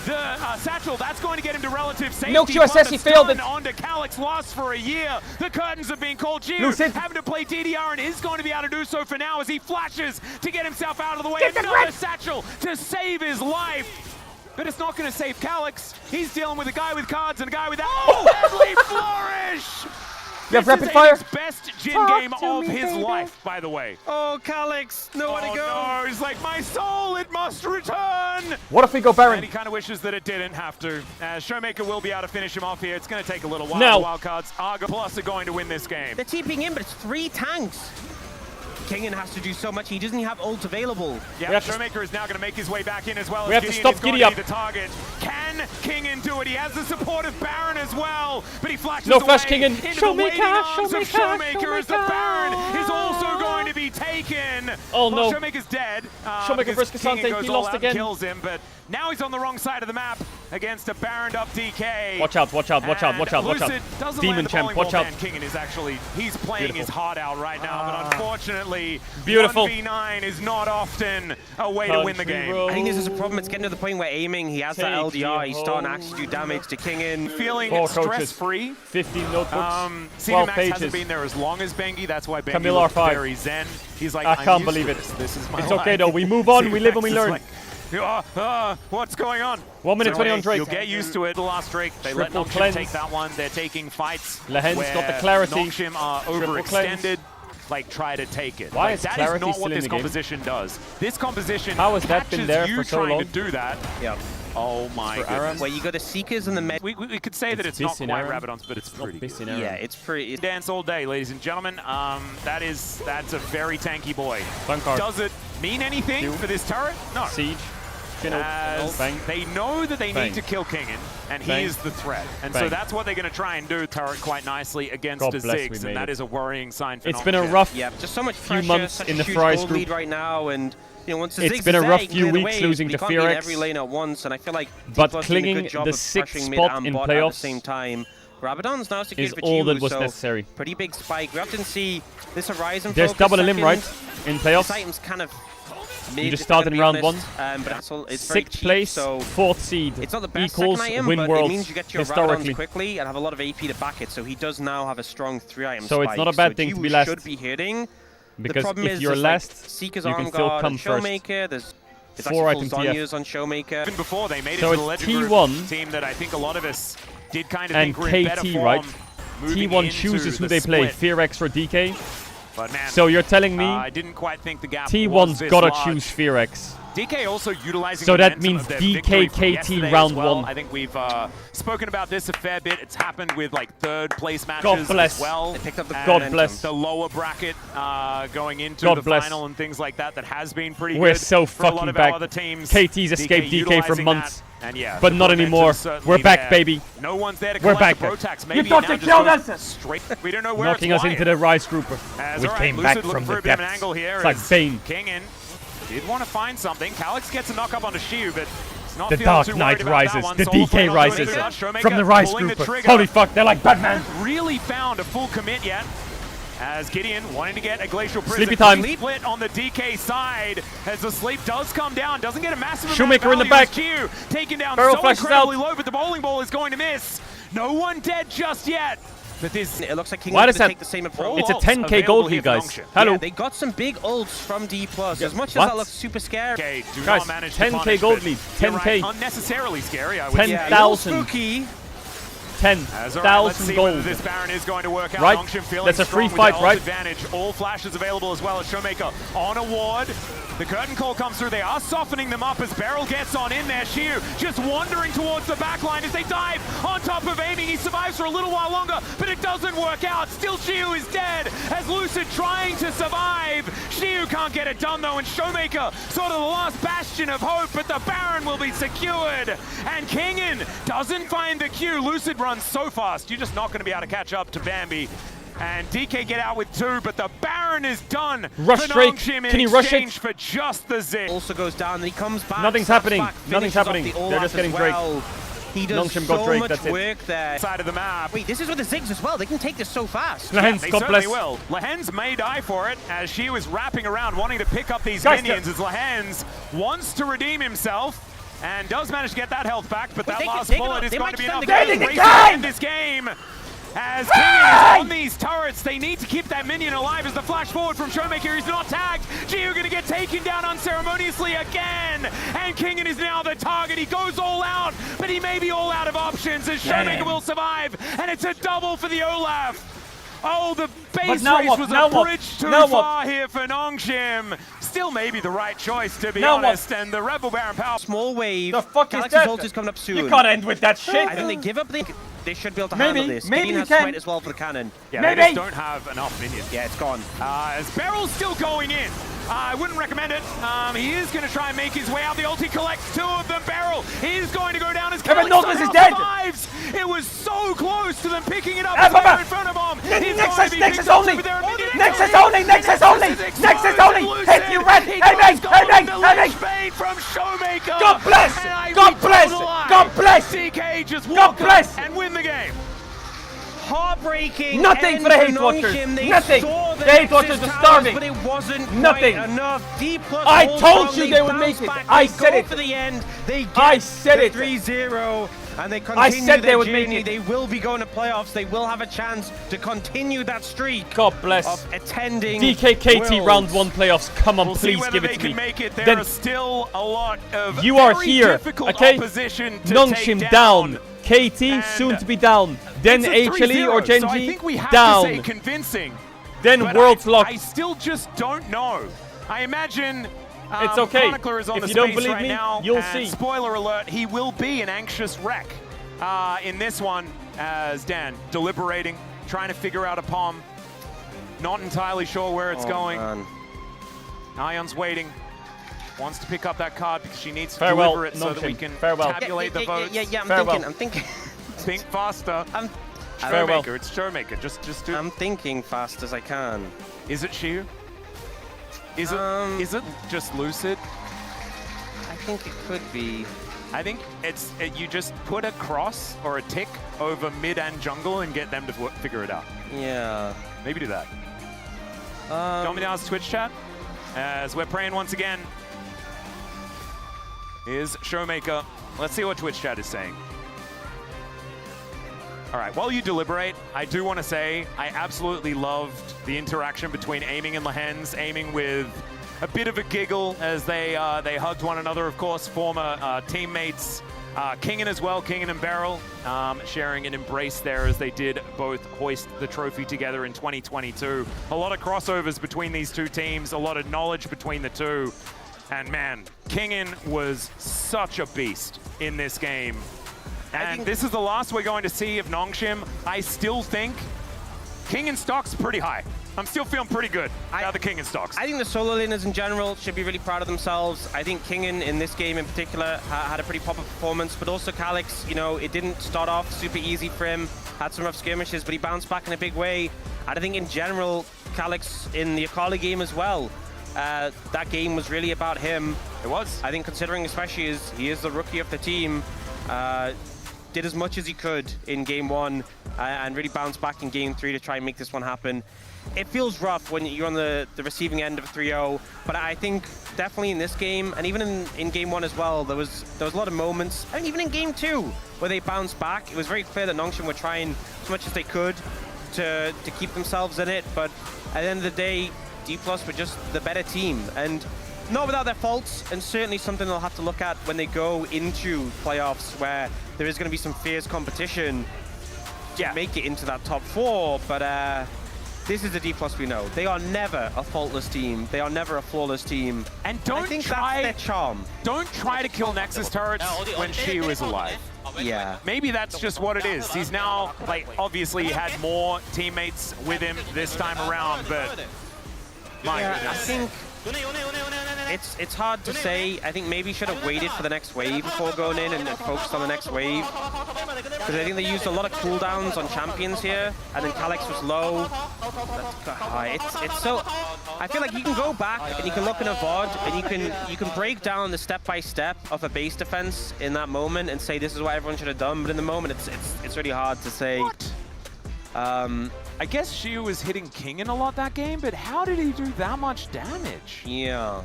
The satchel, that's going to get him to relative safety. No QSS, he failed it. Onto Calyx, lost for a year. The curtains are being called. Xiu having to play DDR and is going to be able to do so for now as he flashes to get himself out of the way. Another satchel to save his life. But it's not going to save Calyx. He's dealing with a guy with cards and a guy with deadly flourish. You have rapid fire? Best Jin game of his life, by the way. Oh, Calyx, nowhere to go. No, he's like, my soul, it must return. What if we go Baron? And he kind of wishes that it didn't have to. Showmaker will be able to finish him off here. It's going to take a little while. Now. The Wildcards, Argo Plus are going to win this game. They're TPing in, but it's 3 tanks. Kingen has to do so much. He doesn't have ult available. Yeah, Showmaker is now going to make his way back in as well. We have to stop Giddy up. The target. Can Kingen do it? He has the support of Baron as well, but he flashes no away flash Kingen. Showmaker as the Baron is also going to be taken. Oh no. Showmaker's dead. Showmaker versus Cassante. He lost again. Kills him, but now he's on the wrong side of the map against a Baroned up DK. Watch out, watch out, watch out, watch out, watch out. Demon champ, watch out. Kingen is actually, he's playing his heart out right now, but unfortunately, beautiful. 1v9 is not often a way to win the game. I think this is a problem. It's getting to the point where aiming, he has that LDR, he's starting to actually do damage to Kingen. Feeling stress-free. 15 notebooks, 12 pages. hasn't been there as long as Bengi, that's why Bengi Camille looks R5. very zen. He's like, I can't believe it. This is my It's life. okay though, we move on, we live and we learn. What's going on? 1 minute 20 on Drake. You'll get used to it. The last Drake. They let Nongshim take that one. They're taking fights. Lehen's got the clarity. Nongshim are overextended. Like, try to take it. Why like, is that clarity is not still what in this the game? composition does. This composition How has that been there for so long? trying to do that. Yep. Oh my goodness. Where you got the Seekers and the med. We could say that it's not quite Rabadon's, but it's pretty good. Yeah, it's pretty. Dance all day, ladies and gentlemen. That's a very tanky boy. Does it mean anything for this turret? No. Siege. Bang. They know that they need to kill Kingen, and he is the threat. And so that's what they're going to try and do, turret quite nicely against a Ziggs, and that is a worrying sign for It's been a rough just so much few pressure, months in the Fry's group right now, and you know, once the it's Ziggs been a is rough there, few weeks losing to Fearex. Every lane at once, and I feel like but Deep clinging doing a good job the of 6th pressuring mid spot and in bot playoffs at the same time. Rabadon's now secured is for all Chiwu, that was so necessary. Pretty big spike. We often see this Horizon. There's double limb, right? In playoffs. This item's kind of You just started in round 1. But it's very 6th cheap, place, so 4th seed. it's not the best equals second item, win but worlds it means you get your historically. Rabadons quickly and have a lot of AP to back it. So he does now have a strong 3-item So spike. it's not a bad thing to be last. Should be hitting. Because the problem if is you're last, Seeker's you can on still guard come and first. Showmaker. There's 4 item Zonyas on Showmaker. Even before they made it so to the it's Legend T1 Group team that I think a lot of us did kind of and think were in better KT, form. right? Moving T1 into chooses who the they play, split. Fearex or DK. But man, So you're telling me I didn't quite think the gap was T1's this gotta large. choose Fearex. DK also utilizing So the that momentum means of their DK victory from KT yesterday round as well. 1. I think we've spoken about this a fair bit. It's happened with like 3rd place matches God bless. as well. They picked up the God bless. The lower bracket going into God the bless. final and things like that. That has been pretty We're good so for a lot fucking of back. our other teams. KT's escaped DK for utilizing months. that. And yeah, But the not anymore. momentum's certainly We're back, there. baby. No one's there to We're collect back. the Protax. Maybe You thought now they just killed goes us! straight. We don't know where Knocking it's us into lying. the Rise group. As We all right, came Lucid back looking from for the a bit of an depths. angle here. It's like as Bane. Kingen did want to find something. Calyx gets a knock up onto Shiu, but it's not The feeling Dark too Knight worried about rises. that one. The Solar DK Flame rises. onto Showmaker, From the Rise pulling group. the trigger. Holy fuck, they're like Batman. Haven't really found a full commit yet. As Gideon wanting to get a Glacial Prison. Sleepy time. Split on the DK side as the sleep does come down. Doesn't get a massive Shoemaker in amount the of back. value as Q taken down Barrel so flashes incredibly out. low, but the bowling ball is going to miss. No one dead just yet. But this It looks like King Why is does going that- to take the same approach. It's a ults 10k gold available lead, here for guys. Nongshim. Hello. Yeah, they got some big ults from D+. As much as What? that looks super scary. Okay, do Guys, not manage 10K to punish, gold but lead, you're 10K. right, unnecessarily scary, I would 10,000. say. Yeah, a little spooky. As all right, let's 10,000 see gold. whether this Baron is going to work out. Right. Nongshim feeling That's a strong free with fight, the ult right? advantage. All flashes available as well as Showmaker on a ward. The curtain call comes through. They are softening them up as Beryl gets on in there. Shiu just wandering towards the backline as they dive on top of aiming. He survives for a little while longer, but it doesn't work out. Still Shiu is dead as Lucid trying to survive. Shiu can't get it done though, and Showmaker sort of the last bastion of hope, but the Baron will be secured. And Kingen doesn't find the Q. Lucid runs so fast. You're just not going to be able to catch up to Bambi. And DK get out with 2, but the Baron is done. Rush Drake. Can Can he rush it? for just the zip. Also goes down and he comes back. Nothing's snaps happening. back, Nothing's finishes off happening. the They're Olaf just getting as Drake. well. He does Nongshim so got Drake, much that's it. work there. Side of the map. Wait, this is with the Ziggs as well. They can take this so fast. Lehens, They God certainly bless. will. Lehens may die for it as she was wrapping around wanting to pick up these Guys, minions as Lehens wants to redeem himself and does manage to get that health back, but that they can last take it bullet up. is They going might to be extend enough. the game. Race to end this game. As Kingen is on these turrets, they need to keep that minion alive as the flash forward from Showmaker. He's not tagged. Gio going to get taken down unceremoniously again. And Kingen is now the target. He goes all out, but he may be all out of options as Showmaker will survive. And it's a double for the Olaf. Oh, the base now race what? was Now a what? bridge too Now what? far here for Nongshim. Still maybe the right choice, to be Now what? honest. And the Rebel Baron power. Small wave. The fuck is Galaxy's that? ult is coming up soon. You can't end with that shit. I think they give up the... they should be able to handle this. Maybe Gideon you has can. smite as well for the cannon. Yeah, they just don't have enough minions. Yeah, it's gone. As Beryl's still going in. I wouldn't recommend it. He is going to try and make his way out. The ulti collects 2 of them. Beryl, he's going to go down as Kevin Calyx is dead. survives. It was so close to them picking it up. In front of him. Nexus only! Nexus only! Nexus only! Nexus only! Hit you, Red! Hey, from Showmaker. God bless! God bless! God bless! DK just God bless! and win the game. Heartbreaking. Nothing for the Hate Watchers. Nothing. The Hate Watchers are starving. But it wasn't nothing enough. D+ I told you they would make it. I said it. For the end. They get I said it. 3-0. And they continue I said they would journey. make it. They will be going to playoffs. They will have a chance to continue that streak. God bless. Of attending DKKT round 1 playoffs. Come on, we'll please give it to me. Make it. There are still a lot of you are here, okay? Opposition to Nongshim down. KT soon to be down. Then HLE or Genji so I think we have down. To say convincing. Then World's Lock. I still just don't know. I imagine it's okay. Chronicler is on if the you don't space believe right me, now, you'll and see. Spoiler alert, he will be an anxious wreck in this one as Dan deliberating, trying to figure out a palm. Not entirely sure where it's going. Man. Ion's waiting. Wants to pick up that card because she needs to Farewell, deliver it so that we can tabulate the votes. Yeah, I'm thinking. Think faster. Farewell. Showmaker, it's Showmaker. Just do. I'm thinking fast as I can. Is it Shiu? Is it just Lucid? I think it could be. I think you just put a cross or a tick over mid and jungle and get them to figure it out. Yeah. Maybe do that. Domina's Twitch chat, as we're praying once again, is Showmaker. Let's see what Twitch chat is saying. All right, while you deliberate, I do want to say I absolutely loved the interaction between Aiming and Lehens, Aiming with a bit of a giggle as they hugged one another, of course, former teammates. Kingen as well, Kingen and Beryl, sharing an embrace there as they did both hoist the trophy together in 2022. A lot of crossovers between these two teams, a lot of knowledge between the two. And man, Kingen was such a beast in this game. And this is the last we're going to see of Nongshim. I still think Kingen stock's pretty high. I'm still feeling pretty good about the Kingen stocks. I think the solo laners in general should be really proud of themselves. I think Kingen in this game in particular had a pretty proper performance, but also Calyx, you know, it didn't start off super easy for him. Had some rough skirmishes, but he bounced back in a big way. And I think in general, Calyx in the Akali game as well, that game was really about him. It was. I think considering especially he is the rookie of the team, did as much as he could in game 1 and really bounced back in game 3 to try and make this one happen. It feels rough when you're on the receiving end of a 3-0, but I think definitely in this game, and even in game 1 as well, there was a lot of moments, and even in game 2, where they bounced back. It was very clear that Nongshim were trying as much as they could to keep themselves in it, but at the end of the day, D+ were just the better team, and not without their faults, and certainly something they'll have to look at when they go into playoffs, where there is going to be some fierce competition to make it into that top 4, but this is the D+ we know. They are never a faultless team. They are never a flawless team. And I think that's their charm. Don't try to kill Nexus turrets when Shiu is alive. Yeah. Maybe that's just what it is. He's now, like, obviously had more teammates with him this time around, but my goodness. I think it's hard to say. I think maybe should have waited for the next wave before going in and focused on the next wave. Because I think they used a lot of cooldowns on champions here, and then Calyx was low. It's so. I feel like you can go back and you can look in a VOD and you can break down the step-by-step of a base defense in that moment and say this is what everyone should have done. But in the moment, it's really hard to say. What? I guess Shiu was hitting Kingen a lot that game, but how did he do that much damage? Yeah.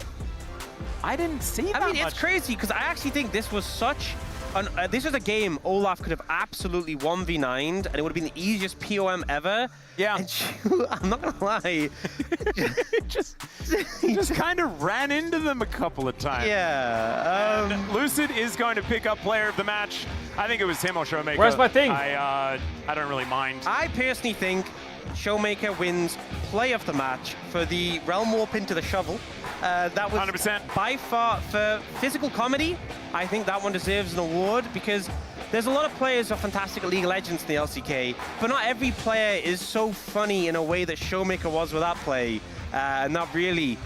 I didn't see that much. It's crazy, because I actually think this was such this was a game Olaf could have absolutely 1v9'd, and it would have been the easiest POM ever. Yeah. And Shiu, I'm not gonna lie. he just kind of ran into them a couple of times. Yeah. Lucid is going to pick up player of the match. I think it was him or Showmaker. Where's my thing? I don't really mind. I personally think Showmaker wins play of the match for the Realm Warp into the shovel. That was 100%. By far, for physical comedy, I think that one deserves an award, because there's a lot of players who are fantastic at League of Legends in the LCK, but not every player is so funny in a way that Showmaker was with that play. Not really.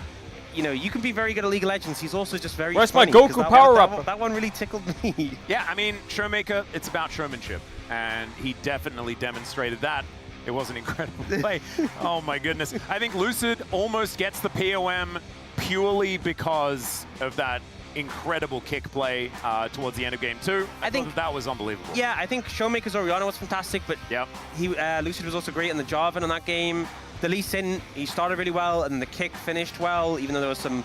You know, you can be very good at League of Legends. He's also just very Where's funny. my Goku power-up? That one really tickled me. Yeah, I mean, Showmaker, it's about showmanship. And he definitely demonstrated that. It was an incredible play. Oh my goodness. I think Lucid almost gets the POM purely because of that incredible kick play towards the end of game 2. I think that was unbelievable. Yeah, I think Showmaker's Orianna was fantastic, but Lucid was also great in the Jarvan in that game. The Lee Sin, he started really well, and the kick finished well, even though there was some,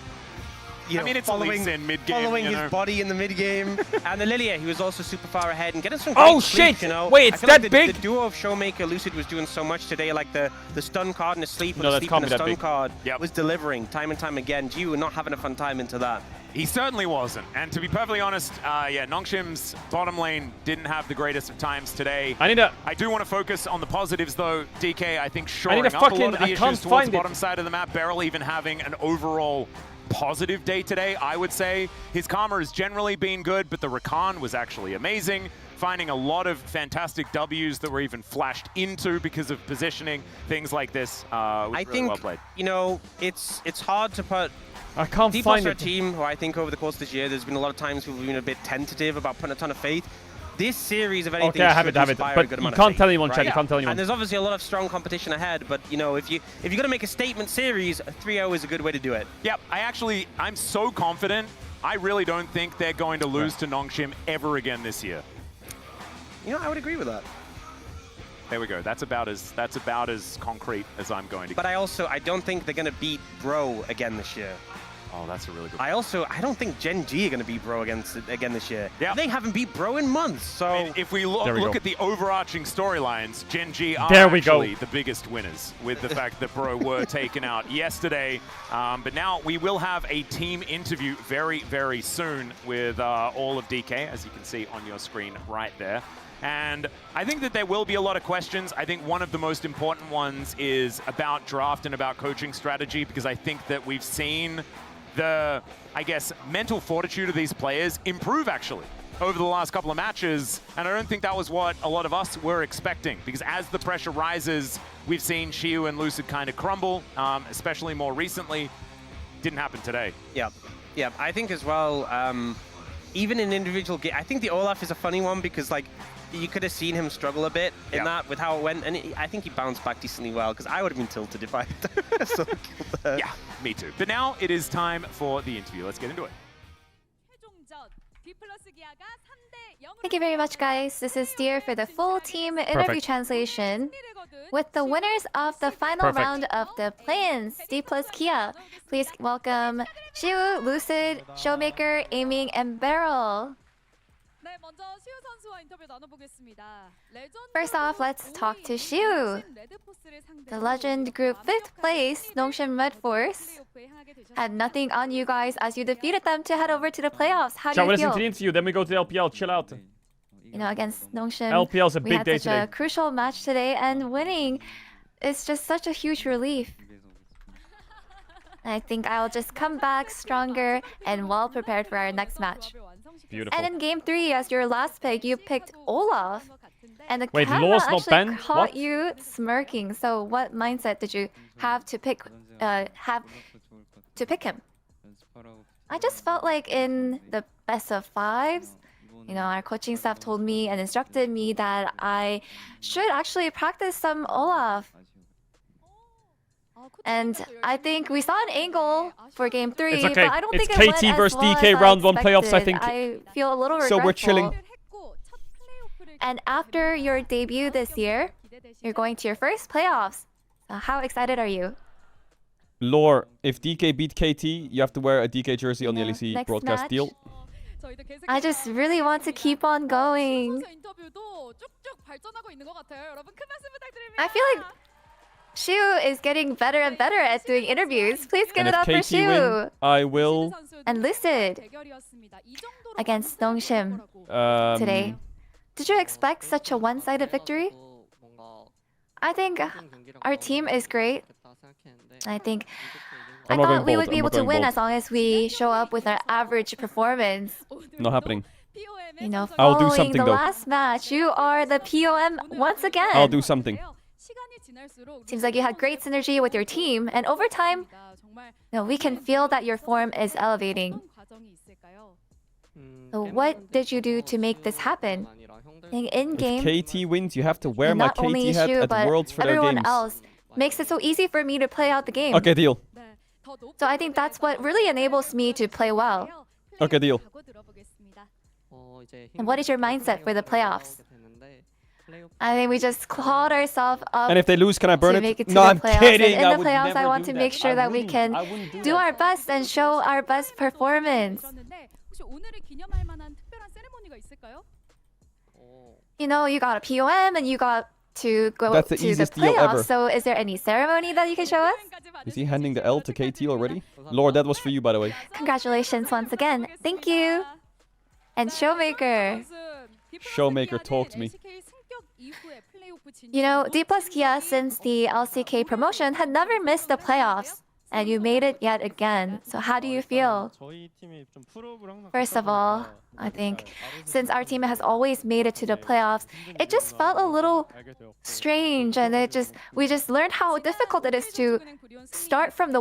following his body in the mid game. And the Lilia, he was also super far ahead and getting some great sleep, you know. Wait, it's that big? The duo of Showmaker Lucid was doing so much today, like the stun card and the sleep, and the sleep and the stun card was delivering time and time again. G were not having a fun time into that. He certainly wasn't. And to be perfectly honest, Nongshim's bottom lane didn't have the greatest of times today. I do want to focus on the positives, though. DK, I think, shoring up a lot of the issues towards the bottom side of the map. Beryl even having an overall positive day today, I would say. His Karma has generally been good, but the Rakan was actually amazing. Finding a lot of fantastic Ws that were even flashed into because of positioning, things like this. Was really well played. You know, it's hard to put. I can't find a team who I think over the course of this year, there's been a lot of times we've been a bit tentative about putting a ton of faith. This series, of anything, okay, I have it. But you can't tell anyone, Chad. You can't tell anyone. And there's obviously a lot of strong competition ahead. But you know, if you're gonna make a statement series, a 3-0 is a good way to do it. Yep. I'm so confident. I really don't think they're going to lose to Nongshim ever again this year. You know, I would agree with that. There we go. That's about as concrete as I'm going to. But I don't think they're gonna beat Bro again this year. Oh, that's a really good point. I don't think Gen G are going to beat Bro again this year. Yeah. They haven't beat Bro in months, so... I mean, if we look at the overarching storylines, Gen G are actually the biggest winners, with the fact that Bro were taken out yesterday. But now we will have a team interview very, very soon with all of DK, as you can see on your screen right there. And I think that there will be a lot of questions. I think one of the most important ones is about draft and about coaching strategy, because I think that we've seen the, I guess, mental fortitude of these players improve, actually, over the last couple of matches. And I don't think that was what a lot of us were expecting, because as the pressure rises, we've seen Xiu and Lucid kind of crumble, especially more recently. Didn't happen today. Yeah. I think as well, even in individual game, I think the Olaf is a funny one, because like, you could have seen him struggle a bit in that with how it went, and I think he bounced back decently well, because I would have been tilted if I had so killed that. Yeah, me too. But now it is time for the interview. Let's get into it. Thank you very much, guys. This is Deer for the full team interview translation. With the winners of the final round of the play-ins, D plus Kia. Please welcome Xiu, Lucid, Showmaker, Aiming, and Beryl. First off, let's talk to Xiu. The Legend Group 5th place, Nongshim Red Force, had nothing on you guys as you defeated them to head over to the playoffs. How do you feel? Listen to the interview, then we go to the LPL. Chill out. You know, against Nongshim, LPL's a big day we had such a crucial match today, and winning is just such a huge relief. I think I'll just come back stronger and well prepared for our next match. Beautiful. And in game 3, as your last pick, you picked Olaf. And the Wait, camera Law's actually not Ben? caught you smirking. So what mindset did you have to pick him? I just felt like in the best of 5s, you know, our coaching staff told me and instructed me that I should actually practice some Olaf. And I think we saw an angle for game 3, it's okay. but I don't think it's it went KT as versus well DK as round 1 expected. playoffs, I think. I feel a little regretful. So we're chilling. And after your debut this year, you're going to your first playoffs. How excited are you? Lore, if DK beat KT, you have to wear a DK jersey on the LEC broadcast match. deal. I just really want to keep on going. I feel like Xiu is getting better and better at doing interviews. Please give it up for Xiu. I will. And Lucid against Nongshim today. Did you expect such a one-sided victory? I think our team is great. I thought we would be able to win as long as we show up with our average performance. Not happening. You know, I'll do following something, the though. last match, you are the POM once again. I'll do something. Seems like you had great synergy with your team, and over time, we can feel that your form is elevating. So what did you do to make this happen? In game, If KT wins, you have to wear my not only KT hat you, at but Worlds for their everyone games. else makes it so easy for me to play out the game. Okay, deal. So I think that's what really enables me to play well. Okay, deal. And what is your mindset for the playoffs? I think we just clawed ourselves up And if they lose, can I burn to it? make it to No, the I'm playoffs. kidding. And in I the would playoffs, never I want do to make that. sure I that we wouldn't. can I wouldn't do do that. our best and show our best performance. You know, you got a POM and you got to go That's the to the easiest deal ever. playoffs. So is there any ceremony that you can show us? Is he handing the L to KT already? Lord, that was for you, by the way. Congratulations once again. Thank you. And Showmaker. Showmaker, talk to me. You know, D plus Kia, since the LCK promotion, had never missed the playoffs. And you made it yet again. So how do you feel? First of all, I think since our team has always made it to the playoffs, it just felt a little strange, and we just learned how difficult it is to start from the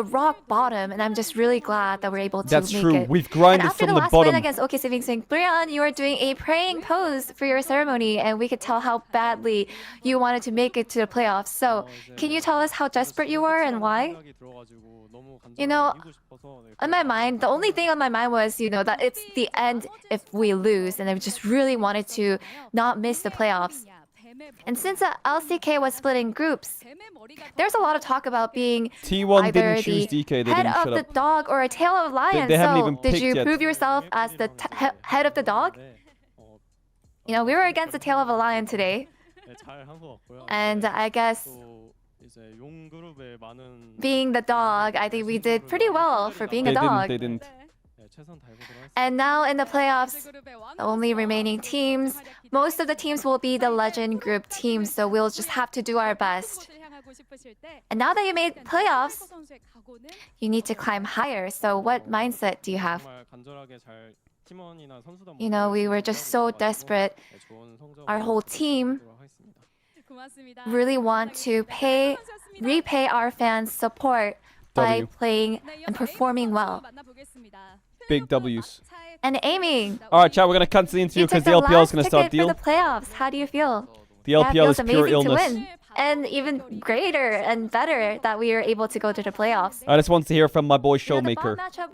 rock bottom, and I'm just really glad that we're able to That's make true. it. We've grinded and after from the the last win bottom. against OK Saving Sing, Brian, you were doing a praying pose for your ceremony, and we could tell how badly you wanted to make it to the playoffs. So, can you tell us how desperate you were and why? You know, in my mind, the only thing on my mind was, that it's the end if we lose, and I just really wanted to not miss the playoffs. And since the LCK was split in groups, there's a lot of talk about being T1 either didn't choose the DK. They head didn't of shut the up. dog or a tail of a lion. They haven't So, even did picked you yet. prove yourself as the head of the dog? We were against the tail of a lion today. And I guess being the dog, I think we did pretty well for being a dog. They didn't. And now in the playoffs, the only remaining teams, most of the teams will be the Legend Group teams, so we'll just have to do our best. And now that you made playoffs, you need to climb higher. So what mindset do you have? We were just so desperate. Our whole team really want to repay our fans' support by W. playing and performing well. Big W's. And aiming. Alright, chat, we're gonna cancel the interview You because took the the LPL is last gonna start ticket deal. for the playoffs. How do you feel? The Yeah, it LPL feels is pure amazing to illness. win. And even greater and better that we are able to go to the playoffs. I just want to hear from my boy The bond Showmaker. matchup